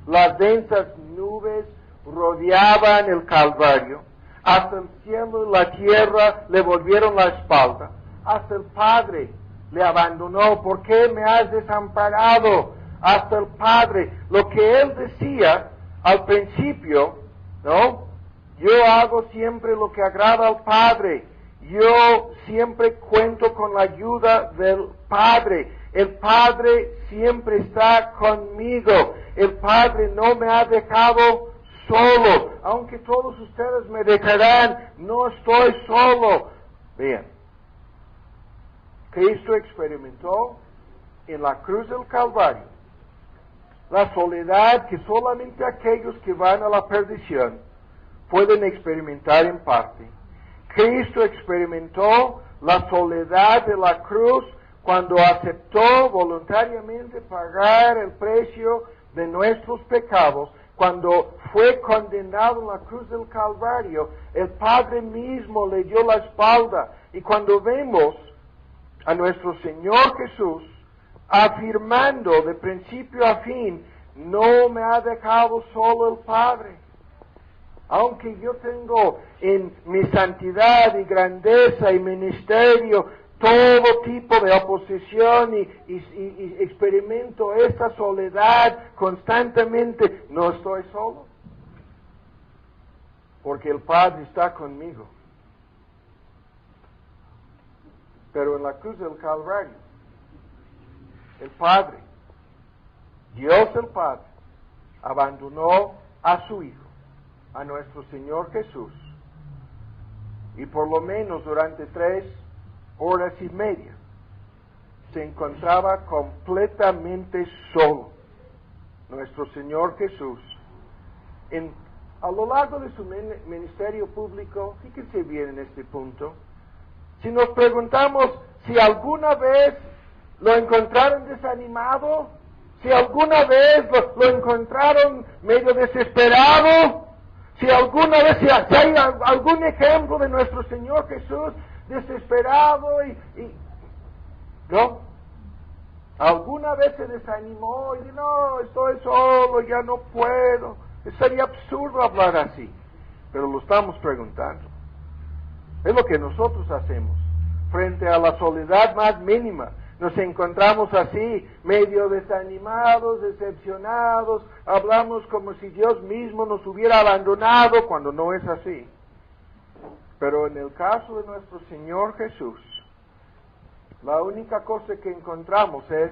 las densas nubes rodeaban el Calvario, hasta el cielo y la tierra le volvieron la espalda, hasta el Padre le abandonó. ¿Por qué me has desamparado? Hasta el Padre, lo que él decía al principio, ¿no? Yo hago siempre lo que agrada al Padre. Yo siempre cuento con la ayuda del Padre. El Padre siempre está conmigo. El Padre no me ha dejado solo. Aunque todos ustedes me dejarán, no estoy solo. Bien. Cristo experimentó en la cruz del Calvario la soledad que solamente aquellos que van a la perdición pueden experimentar en parte. Cristo experimentó la soledad de la cruz cuando aceptó voluntariamente pagar el precio de nuestros pecados. Cuando fue condenado en la cruz del Calvario, el Padre mismo le dio la espalda. Y cuando vemos a nuestro Señor Jesús afirmando de principio a fin, no me ha dejado solo el Padre. Aunque yo tengo en mi santidad y grandeza y ministerio todo tipo de oposición y experimento esta soledad constantemente, no estoy solo. Porque el Padre está conmigo. Pero en la cruz del Calvario, el Padre, Dios el Padre, abandonó a su Hijo, a nuestro Señor Jesús, y por lo menos durante 3 horas y media, se encontraba completamente solo. Nuestro Señor Jesús, a lo largo de su ministerio público, fíjense bien en este punto, si nos preguntamos si alguna vez lo encontraron desanimado, si alguna vez lo encontraron medio desesperado, si alguna vez si hay algún ejemplo de nuestro Señor Jesús desesperado y no, alguna vez se desanimó y dijo, no, estoy solo, ya no puedo. Sería absurdo hablar así, pero lo estamos preguntando. Es lo que nosotros hacemos. Frente a la soledad más mínima, nos encontramos así, medio desanimados, decepcionados, hablamos como si Dios mismo nos hubiera abandonado, cuando no es así. Pero en el caso de nuestro Señor Jesús, la única cosa que encontramos es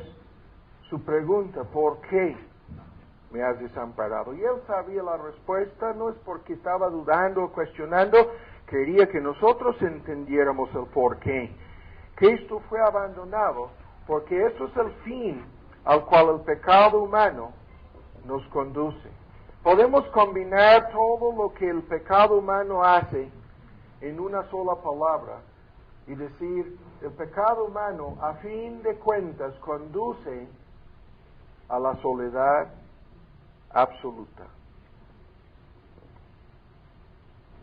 su pregunta, ¿por qué me has desamparado? Y él sabía la respuesta, no es porque estaba dudando o cuestionando, quería que nosotros entendiéramos el por qué. Cristo fue abandonado porque eso es el fin al cual el pecado humano nos conduce. Podemos combinar todo lo que el pecado humano hace en una sola palabra y decir, el pecado humano a fin de cuentas conduce a la soledad absoluta.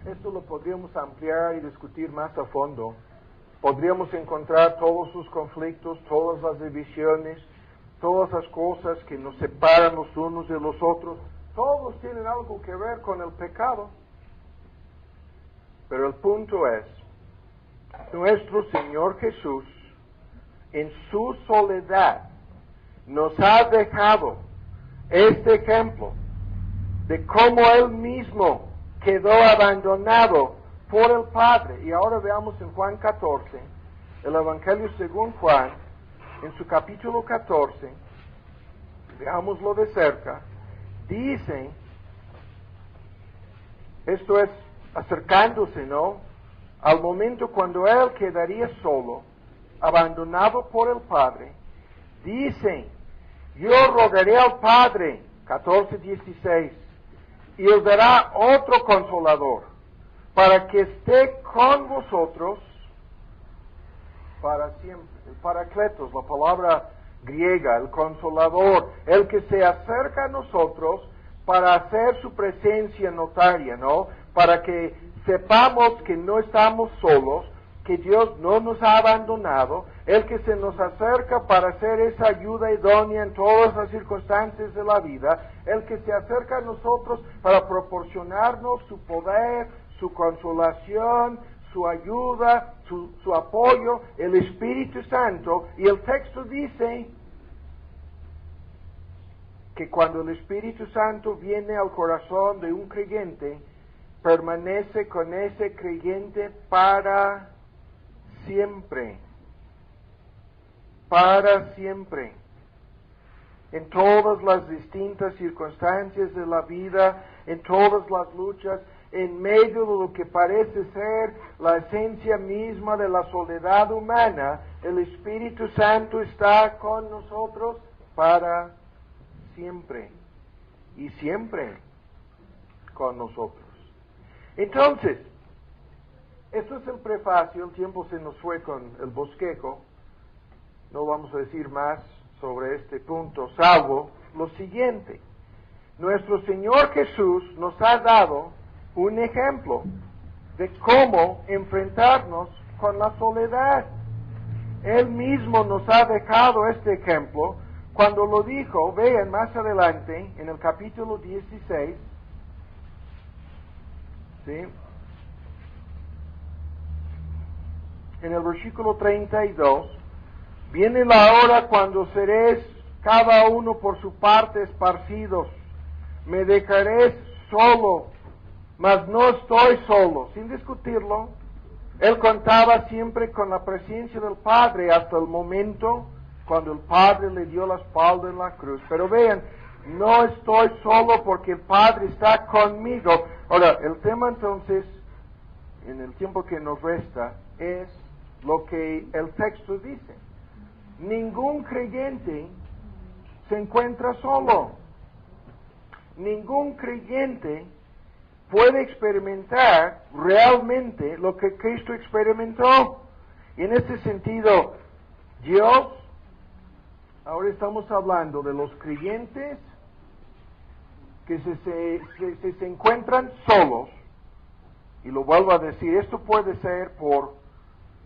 Esto lo podríamos ampliar y discutir más a fondo. Podríamos encontrar todos sus conflictos, todas las divisiones, todas las cosas que nos separan los unos de los otros. Todos tienen algo que ver con el pecado. Pero el punto es, nuestro Señor Jesús, en su soledad, nos ha dejado este ejemplo de cómo Él mismo quedó abandonado por el Padre. Y ahora veamos en Juan 14, el Evangelio según Juan, en su capítulo 14, veámoslo de cerca, dice, esto es acercándose, ¿no?, al momento cuando Él quedaría solo, abandonado por el Padre, dice, yo rogaré al Padre, 14:16, y Él dará otro consolador, para que esté con vosotros para siempre. El Paracletos, la palabra griega, el consolador, el que se acerca a nosotros para hacer su presencia notaria, ¿no? Para que sepamos que no estamos solos, que Dios no nos ha abandonado, el que se nos acerca para hacer esa ayuda idónea en todas las circunstancias de la vida, el que se acerca a nosotros para proporcionarnos su poder, su consolación, su ayuda, su apoyo, el Espíritu Santo. Y el texto dice que cuando el Espíritu Santo viene al corazón de un creyente, permanece con ese creyente para siempre. Para siempre. En todas las distintas circunstancias de la vida, en todas las luchas, en medio de lo que parece ser la esencia misma de la soledad humana, el Espíritu Santo está con nosotros para siempre. Y siempre con nosotros. Entonces, esto es el prefacio, el tiempo se nos fue con el bosquejo, no vamos a decir más sobre este punto, salvo lo siguiente. Nuestro Señor Jesús nos ha dado un ejemplo de cómo enfrentarnos con la soledad. Él mismo nos ha dejado este ejemplo cuando lo dijo, vean más adelante, en el capítulo 16, ¿sí?, en el versículo 32, viene la hora cuando seréis cada uno por su parte esparcidos, me dejaréis solo, mas no estoy solo. Sin discutirlo, él contaba siempre con la presencia del Padre hasta el momento cuando el Padre le dio la espalda en la cruz. Pero vean, no estoy solo porque el Padre está conmigo. Ahora, el tema entonces, en el tiempo que nos resta, es lo que el texto dice. Ningún creyente se encuentra solo. Ningún creyente puede experimentar realmente lo que Cristo experimentó. Y en este sentido, Dios, ahora estamos hablando de los creyentes que se encuentran solos, y lo vuelvo a decir, esto puede ser por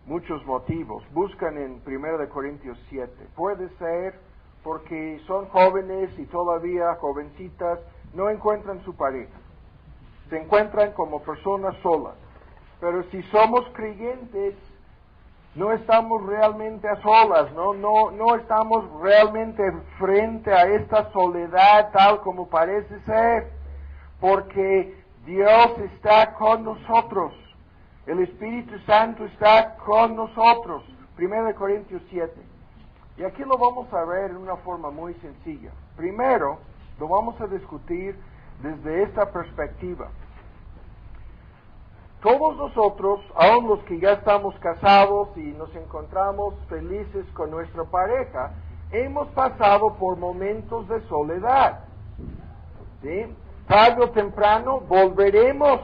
muchos motivos. Buscan en 1 Corintios 7. Puede ser porque son jóvenes y todavía jovencitas, no encuentran su pareja. Se encuentran como personas solas. Pero si somos creyentes, no estamos realmente a solas, no estamos realmente frente a esta soledad tal como parece ser, porque Dios está con nosotros. El Espíritu Santo está con nosotros. 1 Corintios 7. Y aquí lo vamos a ver en una forma muy sencilla. Primero, lo vamos a discutir desde esta perspectiva. Todos nosotros, aun los que ya estamos casados y nos encontramos felices con nuestra pareja, hemos pasado por momentos de soledad. ¿Sí? Tarde o temprano volveremos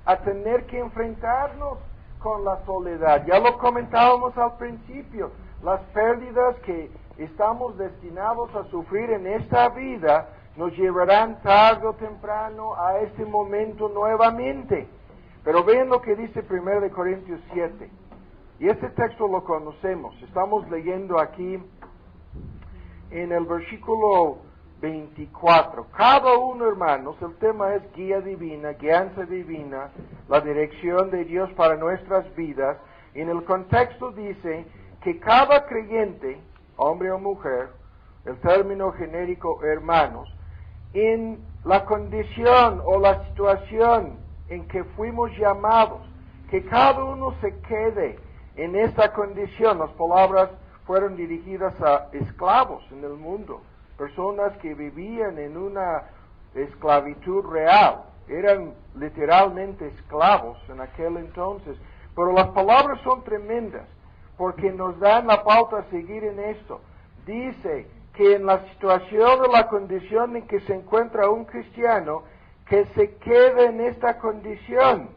a tener que enfrentarnos con la soledad. Ya lo comentábamos al principio, las pérdidas que estamos destinados a sufrir en esta vida nos llevarán tarde o temprano a este momento nuevamente. Pero vean lo que dice 1 Corintios 7. Y este texto lo conocemos. Estamos leyendo aquí en el versículo 24. Cada uno, hermanos, el tema es guía divina, guianza divina, la dirección de Dios para nuestras vidas. En el contexto dice que cada creyente, hombre o mujer, el término genérico hermanos, en la condición o la situación en que fuimos llamados, que cada uno se quede en esta condición. Las palabras fueron dirigidas a esclavos en el mundo, personas que vivían en una esclavitud real, eran literalmente esclavos en aquel entonces. Pero las palabras son tremendas, porque nos dan la pauta a seguir en esto. Dice que en la situación o la condición en que se encuentra un cristiano, que se quede en esta condición.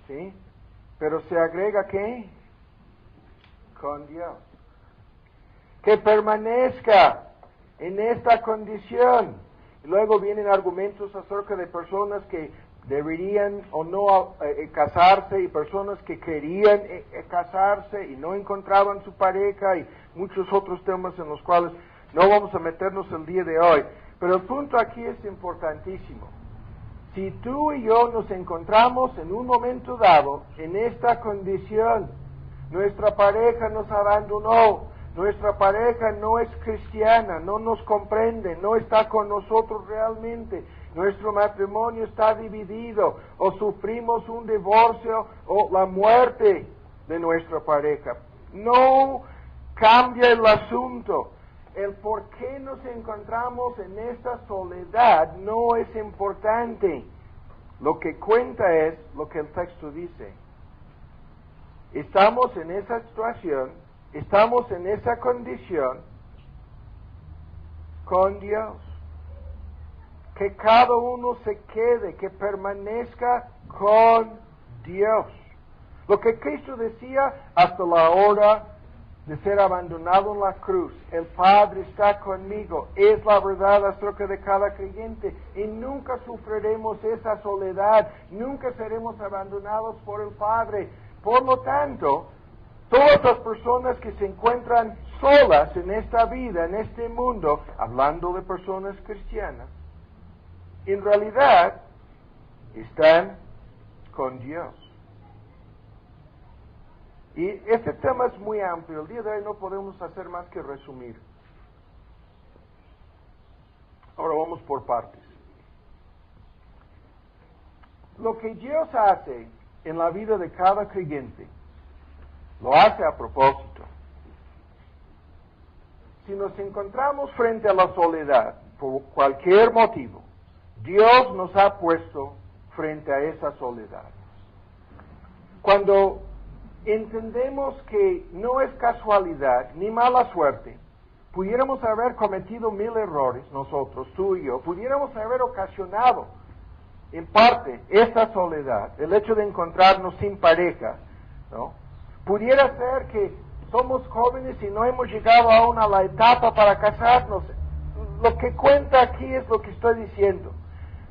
¿Sí? Pero se agrega ¿qué? Con Dios. Que permanezca en esta condición. Y luego vienen argumentos acerca de personas que deberían o no casarse y personas que querían casarse y no encontraban su pareja y muchos otros temas en los cuales no vamos a meternos el día de hoy. Pero el punto aquí es importantísimo. Si tú y yo nos encontramos en un momento dado en esta condición, nuestra pareja nos abandonó, nuestra pareja no es cristiana, no nos comprende, no está con nosotros realmente, nuestro matrimonio está dividido, o sufrimos un divorcio o la muerte de nuestra pareja. No cambia el asunto. El por qué nos encontramos en esta soledad no es importante. Lo que cuenta es lo que el texto dice. Estamos en esa situación, estamos en esa condición con Dios. Que cada uno se quede, que permanezca con Dios. Lo que Cristo decía hasta la hora de ser abandonado en la cruz. El Padre está conmigo. Es la verdad acerca de cada creyente. Y nunca sufriremos esa soledad. Nunca seremos abandonados por el Padre. Por lo tanto, todas las personas que se encuentran solas en esta vida, en este mundo, hablando de personas cristianas, en realidad están con Dios. Y este tema es muy amplio. El día de hoy no podemos hacer más que resumir. Ahora vamos por partes. Lo que Dios hace en la vida de cada creyente, lo hace a propósito. Si nos encontramos frente a la soledad, por cualquier motivo, Dios nos ha puesto frente a esa soledad. Cuando entendemos que no es casualidad ni mala suerte. Pudiéramos haber cometido 1000 errores, nosotros, tú y yo, pudiéramos haber ocasionado, en parte, esta soledad, el hecho de encontrarnos sin pareja, ¿no? Pudiera ser que somos jóvenes y no hemos llegado aún a la etapa para casarnos. Lo que cuenta aquí es lo que estoy diciendo.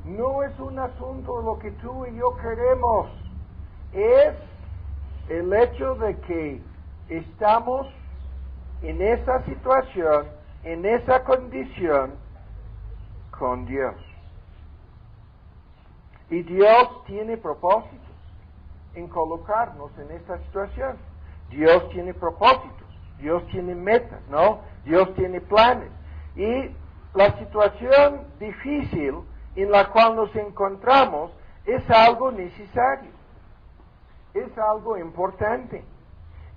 No es un asunto de lo que tú y yo queremos, es el hecho de que estamos en esa situación, en esa condición, con Dios. Y Dios tiene propósitos en colocarnos en esta situación. Dios tiene propósitos, Dios tiene metas, ¿no? Dios tiene planes. Y la situación difícil en la cual nos encontramos es algo necesario, es algo importante,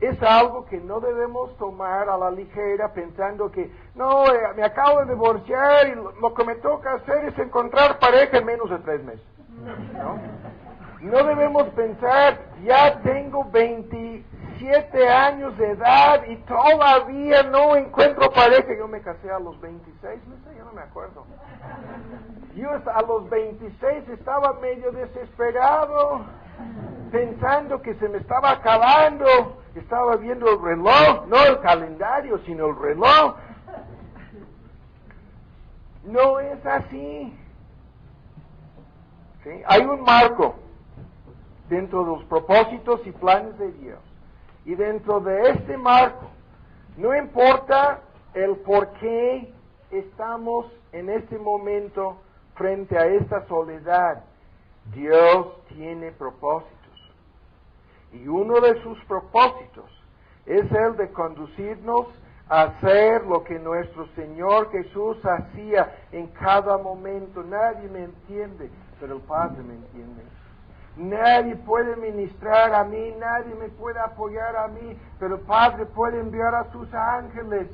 es algo que no debemos tomar a la ligera pensando que, no, me acabo de divorciar y lo que me toca hacer es encontrar pareja en menos de 3 meses. No debemos pensar, ya tengo 27 años de edad y todavía no encuentro pareja. Yo me casé a los 26, no sé, yo no me acuerdo. Yo a los 26 estaba medio desesperado, pensando que se me estaba acabando. Estaba viendo el reloj, no el calendario, sino el reloj. No es así. ¿Sí? Hay un marco dentro de los propósitos y planes de Dios. Y dentro de este marco, no importa el por qué estamos en este momento frente a esta soledad, Dios tiene propósitos. Y uno de sus propósitos es el de conducirnos a hacer lo que nuestro Señor Jesús hacía en cada momento. Nadie me entiende, pero el Padre me entiende. Nadie puede ministrar a mí, nadie me puede apoyar a mí, pero el Padre puede enviar a sus ángeles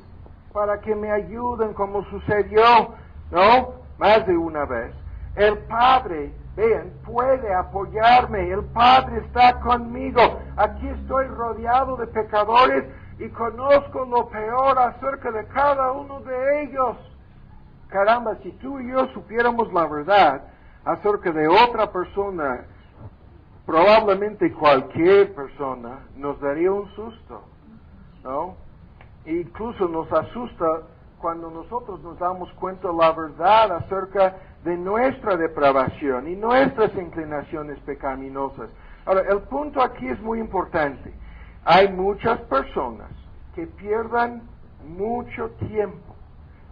para que me ayuden, como sucedió, ¿no? Más de una vez. El Padre, vean, puede apoyarme, el Padre está conmigo. Aquí estoy rodeado de pecadores y conozco lo peor acerca de cada uno de ellos. Caramba, si tú y yo supiéramos la verdad acerca de otra persona, probablemente cualquier persona nos daría un susto, ¿no? E incluso nos asusta cuando nosotros nos damos cuenta de la verdad acerca de nuestra depravación y nuestras inclinaciones pecaminosas. Ahora, el punto aquí es muy importante. Hay muchas personas que pierdan mucho tiempo,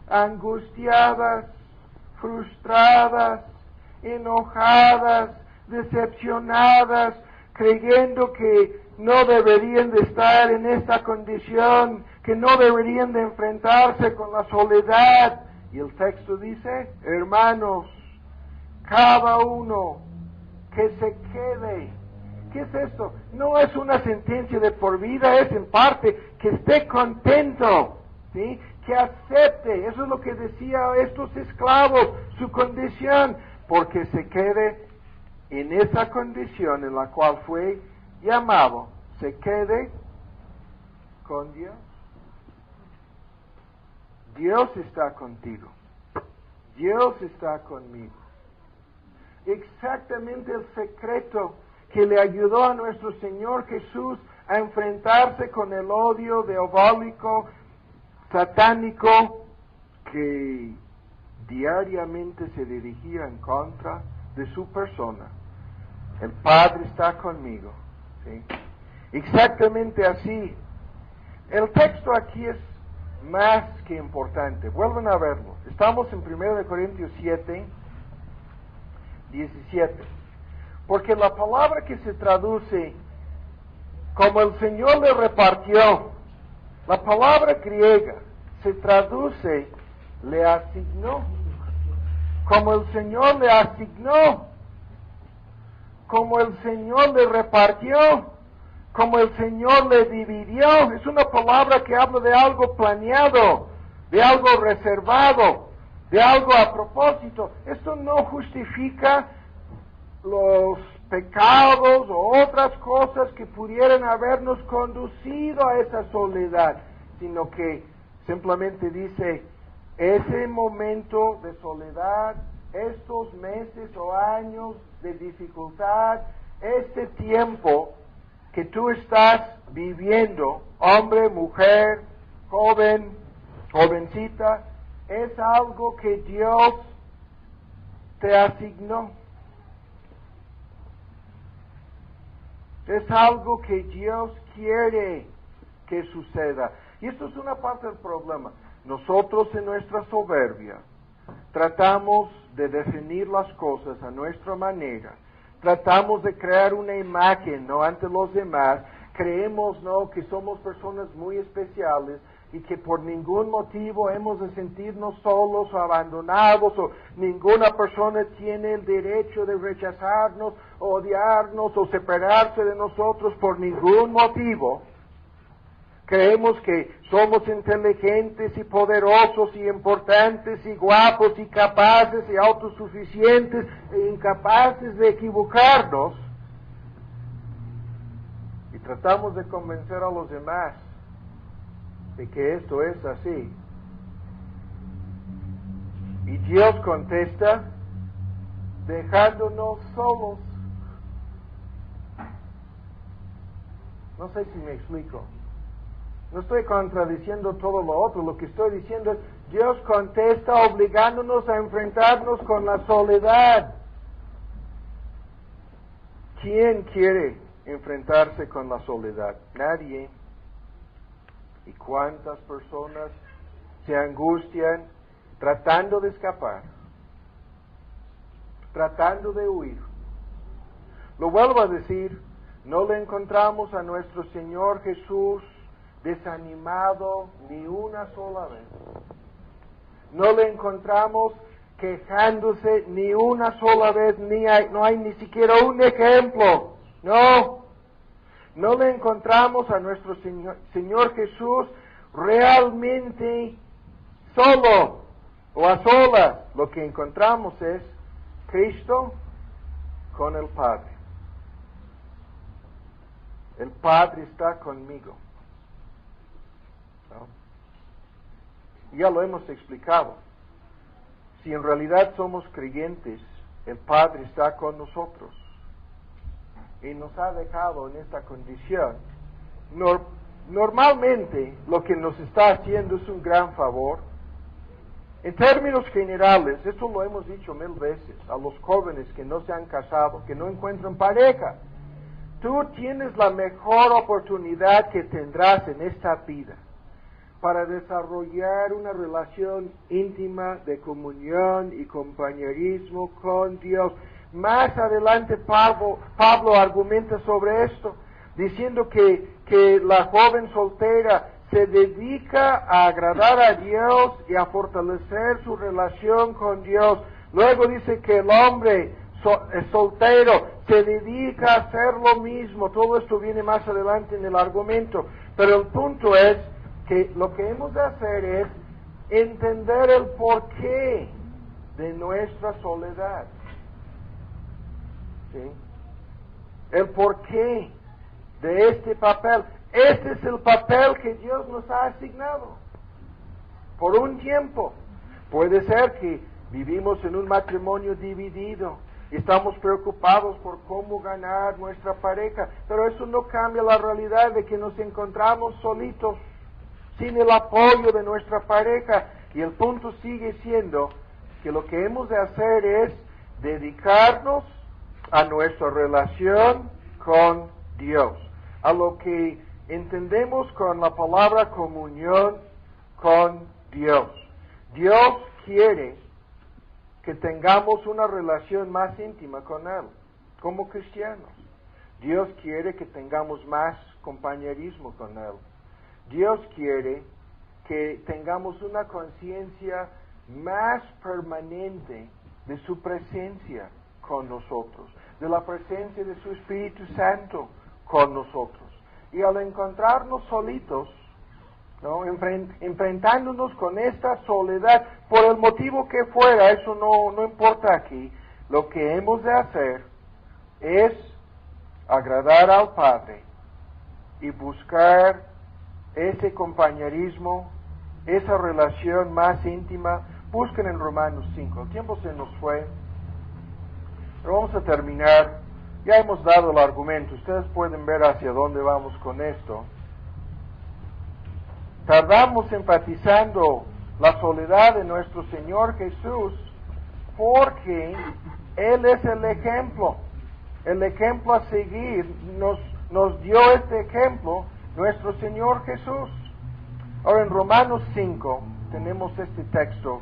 angustiadas, frustradas, enojadas, decepcionadas, creyendo que no deberían de estar en esta condición, que no deberían de enfrentarse con la soledad. Y el texto dice, hermanos, cada uno que se quede. ¿Qué es esto? No es una sentencia de por vida, es en parte que esté contento, ¿sí? Que acepte, eso es lo que decía estos esclavos, su condición, porque se quede en esa condición en la cual fue llamado, se quede con Dios. Dios está contigo, Dios está conmigo. Exactamente el secreto que le ayudó a nuestro Señor Jesús a enfrentarse con el odio diabólico, satánico, que diariamente se dirigía en contra de su persona. El Padre está conmigo, ¿sí? Exactamente así. El texto aquí es más que importante. Vuelven a verlo. Estamos en 1 Corintios 7, 17. Porque la palabra que se traduce como el Señor le repartió, la palabra griega se traduce le asignó. Como el Señor le asignó, como el Señor le repartió, como el Señor le dividió. Es una palabra que habla de algo planeado, de algo reservado, de algo a propósito. Esto no justifica los pecados o otras cosas que pudieran habernos conducido a esa soledad, sino que simplemente dice, ese momento de soledad, estos meses o años de dificultad, este tiempo que tú estás viviendo, hombre, mujer, joven, jovencita, es algo que Dios te asignó. Es algo que Dios quiere que suceda. Y esto es una parte del problema. Nosotros en nuestra soberbia tratamos de definir las cosas a nuestra manera. Tratamos de crear una imagen, ¿no?, ante los demás. Creemos, ¿no?, que somos personas muy especiales y que por ningún motivo hemos de sentirnos solos o abandonados, o ninguna persona tiene el derecho de rechazarnos, o odiarnos, o separarse de nosotros por ningún motivo. Creemos que somos inteligentes y poderosos y importantes y guapos y capaces y autosuficientes e incapaces de equivocarnos. Y tratamos de convencer a los demás de que esto es así. Y Dios contesta dejándonos solos. No sé si me explico. No estoy contradiciendo todo lo otro. Lo que estoy diciendo es, Dios contesta obligándonos a enfrentarnos con la soledad. ¿Quién quiere enfrentarse con la soledad? Nadie. ¿Y cuántas personas se angustian tratando de escapar? Tratando de huir. Lo vuelvo a decir, no le encontramos a nuestro Señor Jesús desanimado ni una sola vez. No le encontramos quejándose ni una sola vez, no hay ni siquiera un ejemplo. No le encontramos a nuestro Señor Jesús realmente solo o a solas. Lo que encontramos es Cristo con el Padre. El Padre está conmigo. ¿No? Ya lo hemos explicado. Si en realidad somos creyentes, el Padre está con nosotros y nos ha dejado en esta condición. Normalmente lo que nos está haciendo es un gran favor. En términos generales, esto lo hemos dicho 1000 veces a los jóvenes que no se han casado, que no encuentran pareja. Tú tienes la mejor oportunidad que tendrás en esta vida para desarrollar una relación íntima de comunión y compañerismo con Dios. Más adelante Pablo argumenta sobre esto, diciendo que la joven soltera se dedica a agradar a Dios y a fortalecer su relación con Dios. Luego dice que el hombre soltero se dedica a hacer lo mismo. Todo esto viene más adelante en el argumento. Pero el punto es que lo que hemos de hacer es entender el porqué de nuestra soledad. ¿Sí? El porqué de este papel. Este es el papel que Dios nos ha asignado por un tiempo. Puede ser que vivimos en un matrimonio dividido y estamos preocupados por cómo ganar nuestra pareja, pero eso no cambia la realidad de que nos encontramos solitos, sin el apoyo de nuestra pareja. Y el punto sigue siendo que lo que hemos de hacer es dedicarnos a nuestra relación con Dios, a lo que entendemos con la palabra comunión con Dios. Dios quiere que tengamos una relación más íntima con Él, como cristianos. Dios quiere que tengamos más compañerismo con Él. Dios quiere que tengamos una conciencia más permanente de su presencia con nosotros, de la presencia de su Espíritu Santo con nosotros. Y al encontrarnos solitos, ¿no?, enfrentándonos con esta soledad, por el motivo que fuera, eso no importa aquí, lo que hemos de hacer es agradar al Padre y buscar ese compañerismo, esa relación más íntima. Busquen en Romanos 5. El tiempo se nos fue, pero vamos a terminar. Ya hemos dado el argumento. Ustedes pueden ver hacia dónde vamos con esto. Tardamos enfatizando la soledad de nuestro Señor Jesús porque Él es el ejemplo a seguir. Nos dio este ejemplo nuestro Señor Jesús. Ahora en Romanos 5 tenemos este texto,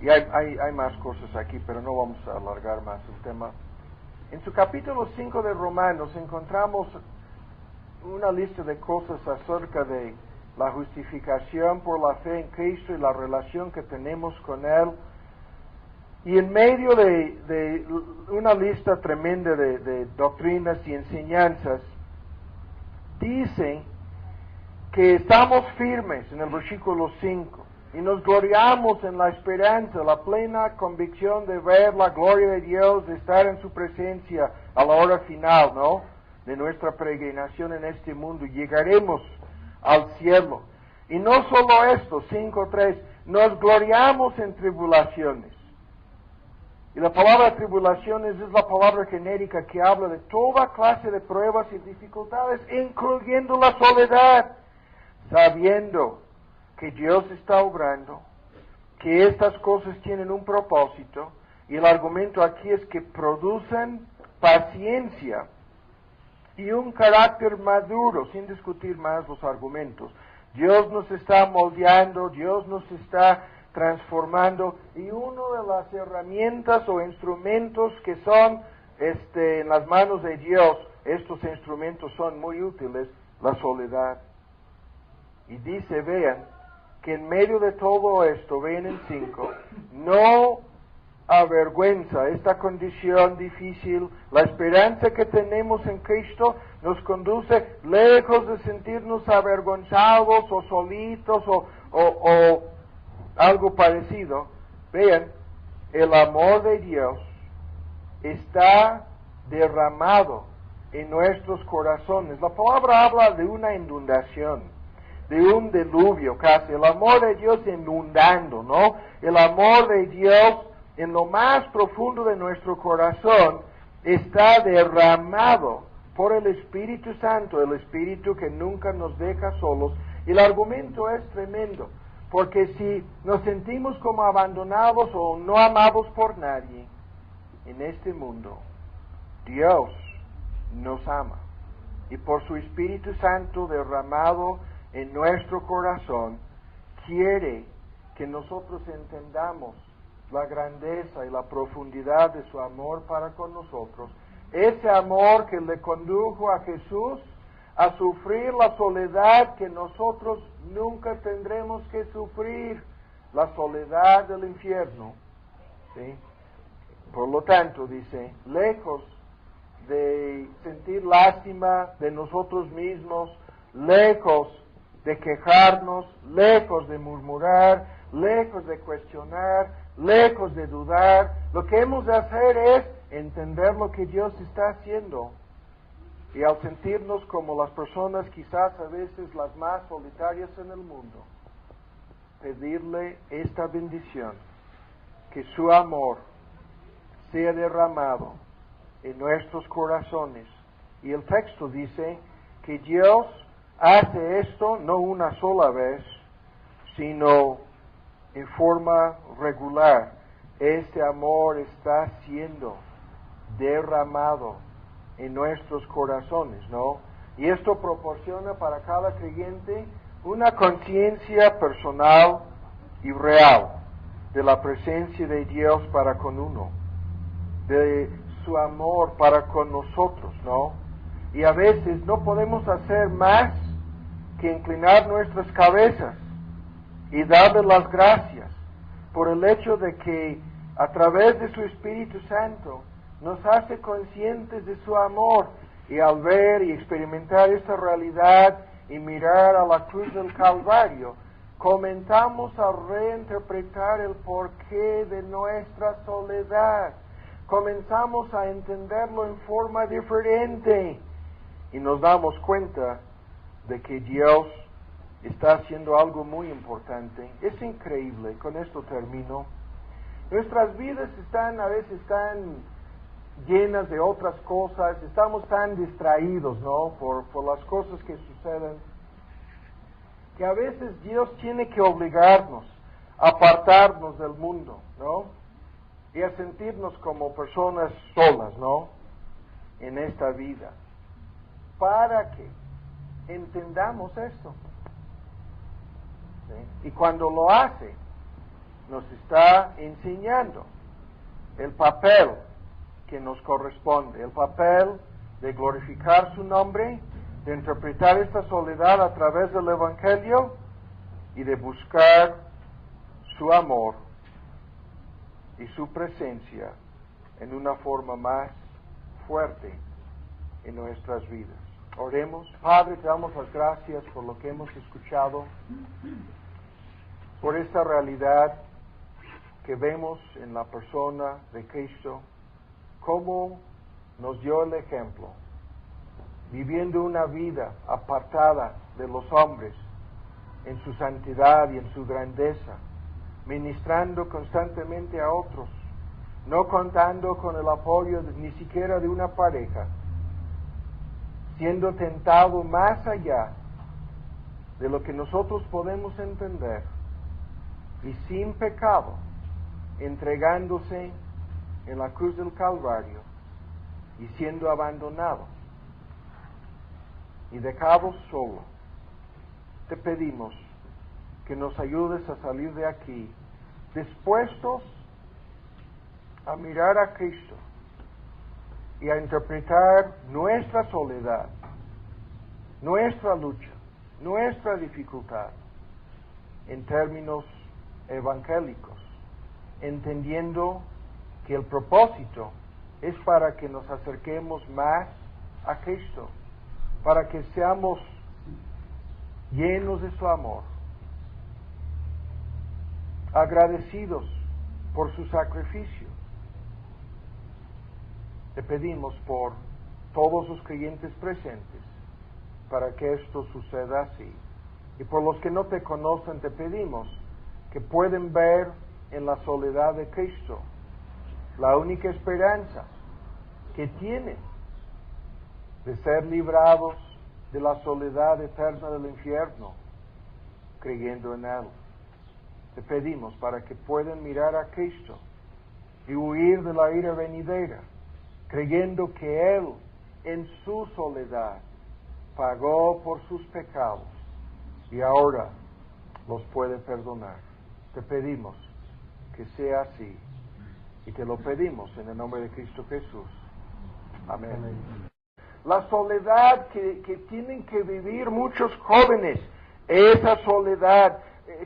y hay más cosas aquí, pero no vamos a alargar más el tema. En su capítulo 5 de Romanos encontramos una lista de cosas acerca de la justificación por la fe en Cristo y la relación que tenemos con Él. Y en medio de una lista tremenda de doctrinas y enseñanzas, dice que estamos firmes en el versículo 5 y nos gloriamos en la esperanza, la plena convicción de ver la gloria de Dios, de estar en su presencia a la hora final, ¿no?, de nuestra peregrinación en este mundo. Llegaremos al cielo. Y no solo esto, 5:3, nos gloriamos en tribulaciones. Y la palabra tribulaciones es la palabra genérica que habla de toda clase de pruebas y dificultades, incluyendo la soledad, sabiendo que Dios está obrando, que estas cosas tienen un propósito, y el argumento aquí es que producen paciencia y un carácter maduro, sin discutir más los argumentos. Dios nos está moldeando, Dios nos está transformando, y una de las herramientas o instrumentos que son en las manos de Dios, estos instrumentos son muy útiles, la soledad. Y dice, vean, que en medio de todo esto, vean en 5, no avergüenza esta condición difícil, la esperanza que tenemos en Cristo nos conduce lejos de sentirnos avergonzados o solitos o algo parecido. Vean, el amor de Dios está derramado en nuestros corazones. La palabra habla de una inundación, de un diluvio casi. El amor de Dios inundando, ¿no? El amor de Dios en lo más profundo de nuestro corazón está derramado por el Espíritu Santo, el Espíritu que nunca nos deja solos. Y el argumento es tremendo, porque si nos sentimos como abandonados o no amados por nadie en este mundo, Dios nos ama. Y por su Espíritu Santo derramado en nuestro corazón, quiere que nosotros entendamos la grandeza y la profundidad de su amor para con nosotros. Ese amor que le condujo a Jesús a sufrir la soledad que nosotros nunca tendremos que sufrir, la soledad del infierno. ¿Sí? Por lo tanto, dice, lejos de sentir lástima de nosotros mismos, lejos de quejarnos, lejos de murmurar, lejos de cuestionar, lejos de dudar, lo que hemos de hacer es entender lo que Dios está haciendo. Y al sentirnos como las personas quizás a veces las más solitarias en el mundo, pedirle esta bendición, que su amor sea derramado en nuestros corazones. Y el texto dice que Dios hace esto no una sola vez, sino en forma regular. Este amor está siendo derramado en nuestros corazones, ¿no? Y esto proporciona para cada creyente una conciencia personal y real de la presencia de Dios para con uno, de su amor para con nosotros, ¿no? Y a veces no podemos hacer más que inclinar nuestras cabezas y darle las gracias por el hecho de que a través de su Espíritu Santo nos hace conscientes de su amor, y al ver y experimentar esta realidad y mirar a la cruz del Calvario, comenzamos a reinterpretar el porqué de nuestra soledad, comenzamos a entenderlo en forma diferente y nos damos cuenta de que Dios está haciendo algo muy importante. Es increíble, con esto termino. Nuestras vidas a veces están llenas de otras cosas, estamos tan distraídos, ¿no? Por las cosas que suceden, que a veces Dios tiene que obligarnos a apartarnos del mundo, ¿no? Y a sentirnos como personas solas, ¿no? En esta vida. Para que entendamos esto. ¿Sí? Y cuando lo hace, nos está enseñando el papel que nos corresponde, el papel de glorificar su nombre, de interpretar esta soledad a través del Evangelio y de buscar su amor y su presencia en una forma más fuerte en nuestras vidas. Oremos. Padre, te damos las gracias por lo que hemos escuchado, por esta realidad que vemos en la persona de Cristo, cómo nos dio el ejemplo, viviendo una vida apartada de los hombres en su santidad y en su grandeza, ministrando constantemente a otros, no contando con el apoyo ni siquiera de una pareja, siendo tentado más allá de lo que nosotros podemos entender, y sin pecado, entregándose en la cruz del Calvario y siendo abandonado y dejado solo. Te pedimos que nos ayudes a salir de aquí dispuestos a mirar a Cristo y a interpretar nuestra soledad, nuestra lucha, nuestra dificultad en términos evangélicos, entendiendo que el propósito es para que nos acerquemos más a Cristo, para que seamos llenos de su amor, agradecidos por su sacrificio. Te pedimos por todos los creyentes presentes para que esto suceda así. Y por los que no te conocen, te pedimos que pueden ver en la soledad de Cristo la única esperanza que tienen de ser librados de la soledad eterna del infierno, creyendo en Él. Te pedimos para que puedan mirar a Cristo y huir de la ira venidera, creyendo que Él, en su soledad, pagó por sus pecados y ahora los puede perdonar. Te pedimos que sea así y te lo pedimos en el nombre de Cristo Jesús. Amén. Amén. La soledad que tienen que vivir muchos jóvenes, esa soledad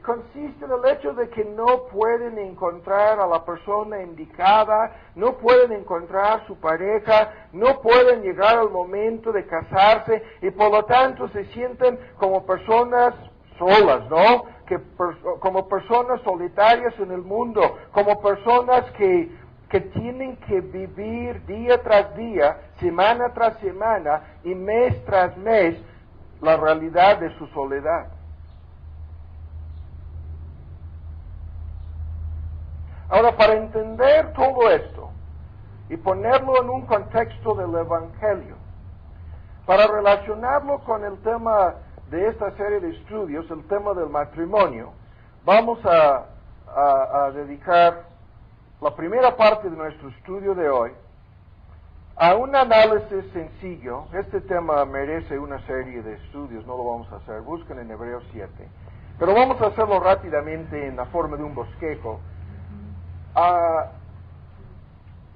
consiste en el hecho de que no pueden encontrar a la persona indicada, no pueden encontrar su pareja, no pueden llegar al momento de casarse y por lo tanto se sienten como personas solas, ¿no? Como personas solitarias en el mundo, como personas que tienen que vivir día tras día, semana tras semana y mes tras mes la realidad de su soledad. Ahora, para entender todo esto y ponerlo en un contexto del Evangelio, para relacionarlo con el tema de esta serie de estudios, el tema del matrimonio, vamos a dedicar la primera parte de nuestro estudio de hoy a un análisis sencillo. Este tema merece una serie de estudios, no lo vamos a hacer, busquen en Hebreos 7, pero vamos a hacerlo rápidamente en la forma de un bosquejo.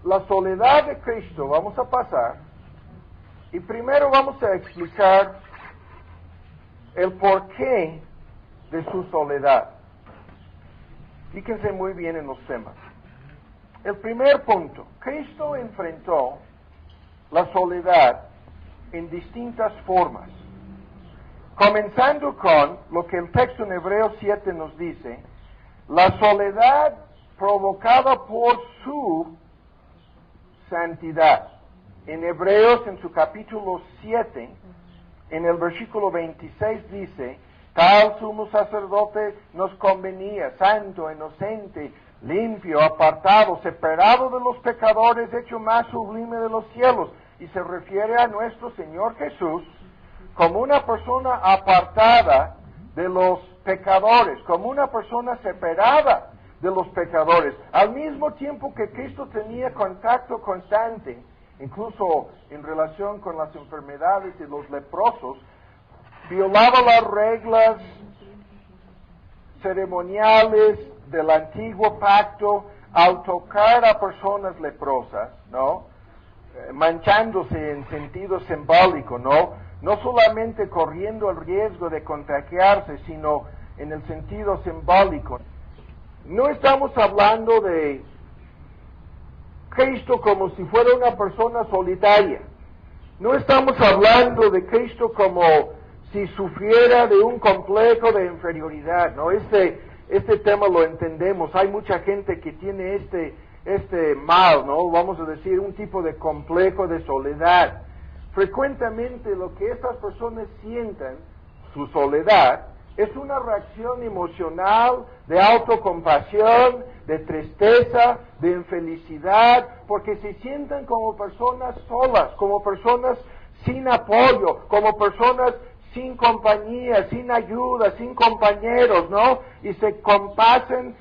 La soledad de Cristo vamos a pasar y primero vamos a explicar el porqué de su soledad. Fíjense muy bien en los temas. El primer punto, Cristo enfrentó la soledad en distintas formas, comenzando con lo que el texto en Hebreos 7 nos dice, la soledad provocada por su santidad. En Hebreos, en su capítulo 7, en el versículo 26 dice, tal sumo sacerdote nos convenía, santo, inocente, limpio, apartado, separado de los pecadores, hecho más sublime de los cielos. Y se refiere a nuestro Señor Jesús como una persona apartada de los pecadores, como una persona separada de los pecadores. Al mismo tiempo que Cristo tenía contacto constante, incluso en relación con las enfermedades y los leprosos, violaba las reglas ceremoniales del antiguo pacto al tocar a personas leprosas, ¿no? Manchándose en sentido simbólico, ¿no? No solamente corriendo el riesgo de contagiarse, sino en el sentido simbólico. No estamos hablando de Cristo como si fuera una persona solitaria. No estamos hablando de Cristo como si sufriera de un complejo de inferioridad, ¿no? Este tema lo entendemos. Hay mucha gente que tiene este mal, ¿no? Vamos a decir, un tipo de complejo de soledad. Frecuentemente lo que estas personas sienten, su soledad, es una reacción emocional de autocompasión, de tristeza, de infelicidad, porque se sienten como personas solas, como personas sin apoyo, como personas sin compañía, sin ayuda, sin compañeros, ¿no? Y se compadecen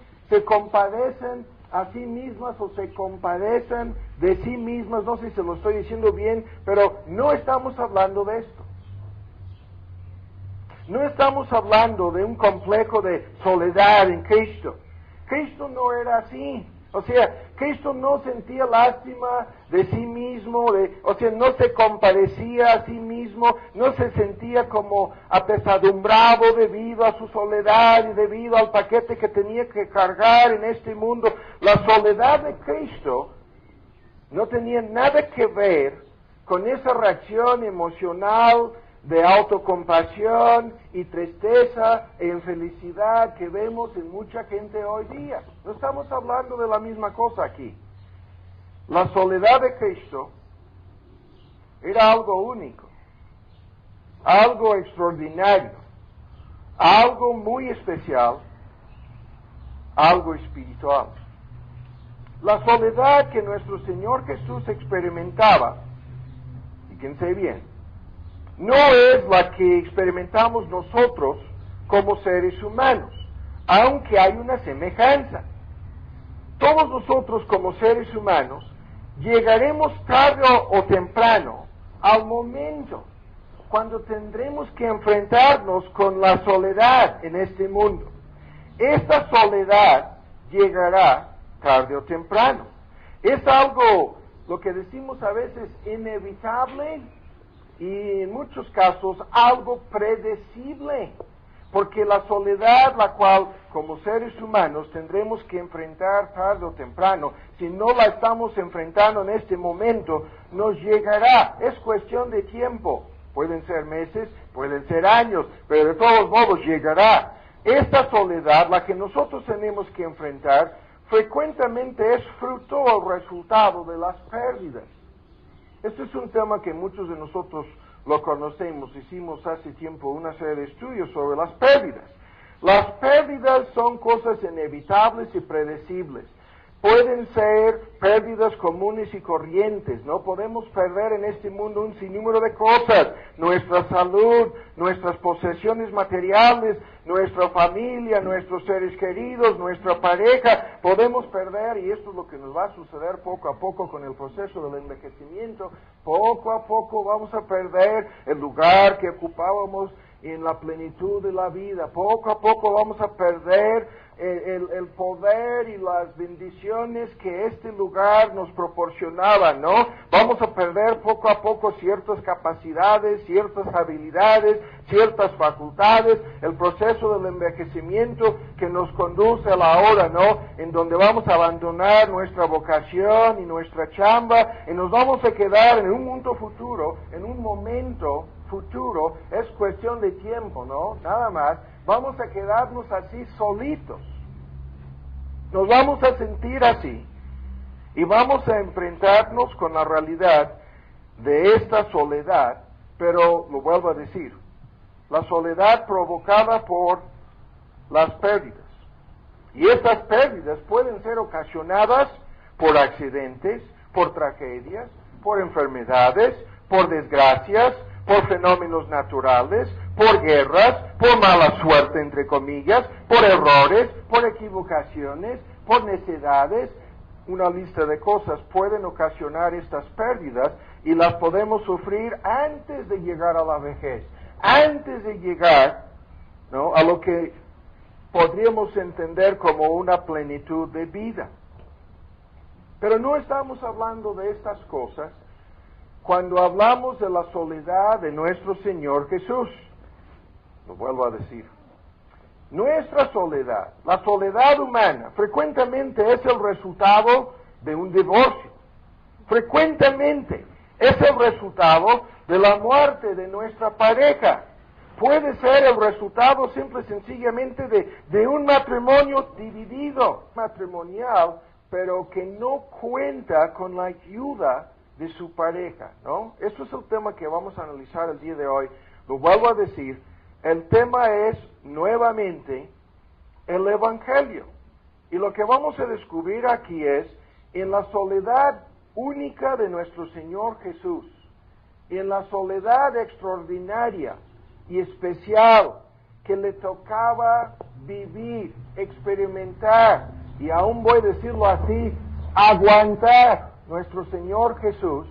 a sí mismas o se compadecen de sí mismas, no sé si se lo estoy diciendo bien, pero no estamos hablando de esto. No estamos hablando de un complejo de soledad en Cristo. Cristo no era así. O sea, Cristo no sentía lástima de sí mismo, no se compadecía a sí mismo, no se sentía como apesadumbrado debido a su soledad y debido al paquete que tenía que cargar en este mundo. La soledad de Cristo no tenía nada que ver con esa reacción emocional de autocompasión y tristeza e infelicidad que vemos en mucha gente hoy día. No estamos hablando de la misma cosa aquí. La soledad de Cristo era algo único, algo extraordinario, algo muy especial, algo espiritual. La soledad que nuestro Señor Jesús experimentaba, fíjense bien, no es la que experimentamos nosotros como seres humanos, aunque hay una semejanza. Todos nosotros como seres humanos llegaremos tarde o temprano al momento cuando tendremos que enfrentarnos con la soledad en este mundo. Esta soledad llegará tarde o temprano. Es algo, lo que decimos a veces, inevitable, y en muchos casos algo predecible, porque la soledad, la cual como seres humanos tendremos que enfrentar tarde o temprano, si no la estamos enfrentando en este momento, nos llegará. Es cuestión de tiempo, pueden ser meses, pueden ser años, pero de todos modos llegará. Esta soledad, la que nosotros tenemos que enfrentar, frecuentemente es fruto o resultado de las pérdidas. Este es un tema que muchos de nosotros lo conocemos. Hicimos hace tiempo una serie de estudios sobre las pérdidas. Las pérdidas son cosas inevitables y predecibles. Pueden ser pérdidas comunes y corrientes. No podemos perder en este mundo un sinnúmero de cosas. Nuestra salud, nuestras posesiones materiales, nuestra familia, nuestros seres queridos, nuestra pareja. Podemos perder, y esto es lo que nos va a suceder poco a poco con el proceso del envejecimiento. Poco a poco vamos a perder el lugar que ocupábamos en la plenitud de la vida. Poco a poco vamos a perder el poder y las bendiciones que este lugar nos proporcionaba, ¿no? Vamos a perder poco a poco ciertas capacidades, ciertas habilidades, ciertas facultades, el proceso del envejecimiento que nos conduce a la hora, ¿no? En donde vamos a abandonar nuestra vocación y nuestra chamba y nos vamos a quedar en un mundo futuro, en un momento futuro, es cuestión de tiempo, ¿no? Nada más, vamos a quedarnos así solitos. Nos vamos a sentir así. Y vamos a enfrentarnos con la realidad de esta soledad, pero lo vuelvo a decir, la soledad provocada por las pérdidas. Y estas pérdidas pueden ser ocasionadas por accidentes, por tragedias, por enfermedades, por desgracias, por fenómenos naturales, por guerras, por mala suerte, entre comillas, por errores, por equivocaciones, por necedades. Una lista de cosas pueden ocasionar estas pérdidas y las podemos sufrir antes de llegar a la vejez, antes de llegar, ¿no?, a lo que podríamos entender como una plenitud de vida. Pero no estamos hablando de estas cosas cuando hablamos de la soledad de nuestro Señor Jesús. Lo vuelvo a decir. Nuestra soledad, la soledad humana, frecuentemente es el resultado de un divorcio. Frecuentemente es el resultado de la muerte de nuestra pareja. Puede ser el resultado simple y sencillamente de un matrimonio dividido, matrimonial, pero que no cuenta con la ayuda de su pareja, ¿no? Eso es el tema que vamos a analizar el día de hoy. Lo vuelvo a decir, el tema es nuevamente el Evangelio. Y lo que vamos a descubrir aquí es, en la soledad única de nuestro Señor Jesús, en la soledad extraordinaria y especial que le tocaba vivir, experimentar, y aún voy a decirlo así, aguantar nuestro Señor Jesús,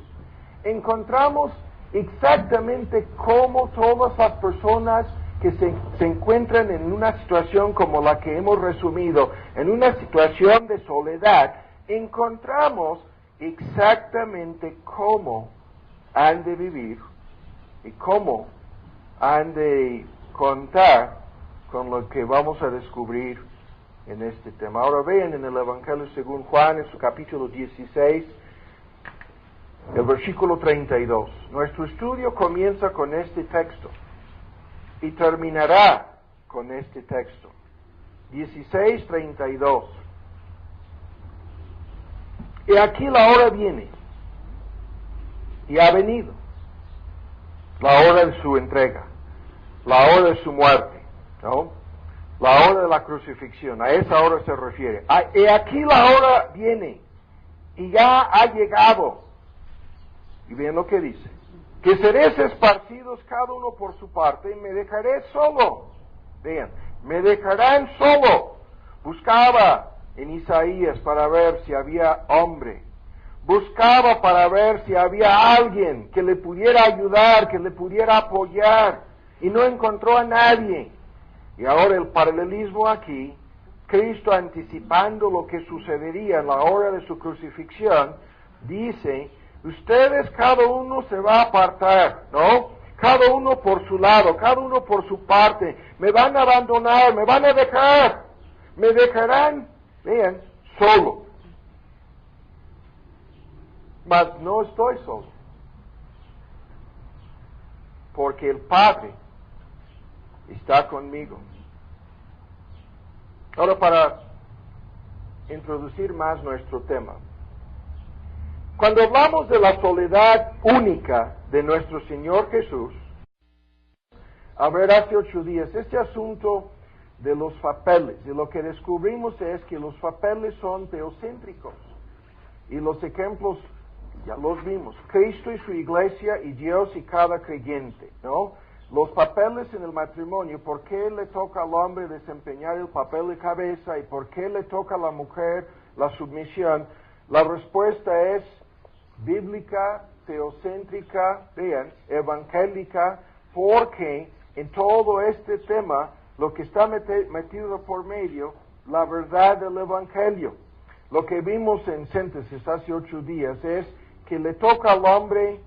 encontramos exactamente cómo todas las personas que se encuentran en una situación como la que hemos resumido, en una situación de soledad, encontramos exactamente cómo han de vivir y cómo han de contar con lo que vamos a descubrir en este tema. Ahora vean en el Evangelio según Juan, en su capítulo 16, el versículo 32. Nuestro estudio comienza con este texto y terminará con este texto. 16:32. Y aquí la hora viene, y ha venido, la hora de su entrega, la hora de su muerte, ¿no? La hora de la crucifixión, a esa hora se refiere. Y aquí la hora viene, y ya ha llegado. Y vean lo que dice, que seréis esparcidos cada uno por su parte, y me dejaré solo. Vean, me dejarán solo. Buscaba en Isaías para ver si había hombre. Buscaba para ver si había alguien que le pudiera ayudar, que le pudiera apoyar, y no encontró a nadie. Y ahora el paralelismo aquí, Cristo anticipando lo que sucedería en la hora de su crucifixión, dice, ustedes cada uno se va a apartar, ¿no? Cada uno por su lado, cada uno por su parte, me van a abandonar, me van a dejar, me dejarán, vean, solo. Mas no estoy solo, porque el Padre está conmigo. Ahora, para introducir más nuestro tema, cuando hablamos de la soledad única de nuestro Señor Jesús, a ver, hace 8 días, este asunto de los papeles, y lo que descubrimos es que los papeles son teocéntricos, y los ejemplos ya los vimos, Cristo y su iglesia, y Dios y cada creyente, ¿no? Los papeles en el matrimonio, ¿por qué le toca al hombre desempeñar el papel de cabeza y por qué le toca a la mujer la submisión? La respuesta es bíblica, teocéntrica, vean, evangélica, porque en todo este tema lo que está metido por medio, la verdad del evangelio. Lo que vimos en síntesis hace 8 días es que le toca al hombre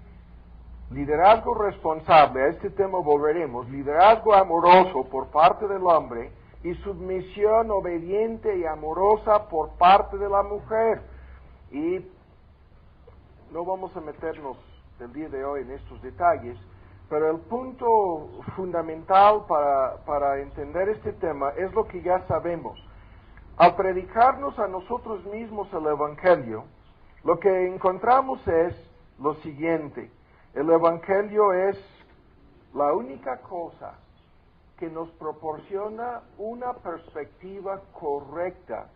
liderazgo responsable, a este tema volveremos, liderazgo amoroso por parte del hombre y submisión obediente y amorosa por parte de la mujer. Y no vamos a meternos el día de hoy en estos detalles, pero el punto fundamental para entender este tema es lo que ya sabemos. Al predicarnos a nosotros mismos el Evangelio, lo que encontramos es lo siguiente: el Evangelio es la única cosa que nos proporciona una perspectiva correcta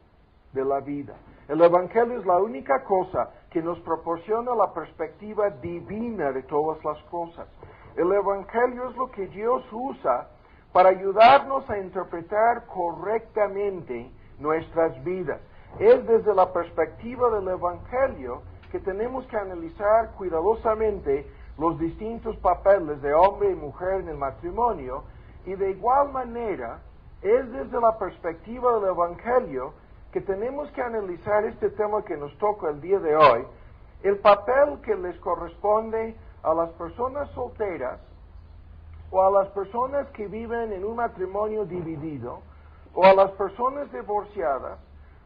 de la vida. El Evangelio es la única cosa que nos proporciona la perspectiva divina de todas las cosas. El Evangelio es lo que Dios usa para ayudarnos a interpretar correctamente nuestras vidas. Es desde la perspectiva del Evangelio que tenemos que analizar cuidadosamente los distintos papeles de hombre y mujer en el matrimonio, y de igual manera es desde la perspectiva del Evangelio que tenemos que analizar este tema que nos toca el día de hoy, el papel que les corresponde a las personas solteras o a las personas que viven en un matrimonio dividido, o a las personas divorciadas,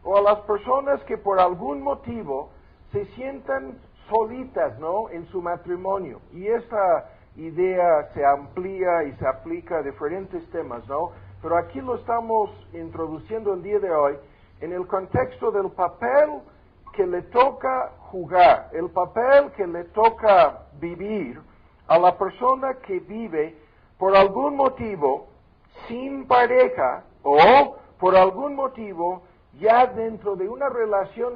o a las personas que por algún motivo se sientan solitas, ¿no?, en su matrimonio. Y esta idea se amplía y se aplica a diferentes temas, ¿no? Pero aquí lo estamos introduciendo el día de hoy en el contexto del papel que le toca jugar, el papel que le toca vivir a la persona que vive por algún motivo sin pareja o por algún motivo ya dentro de una relación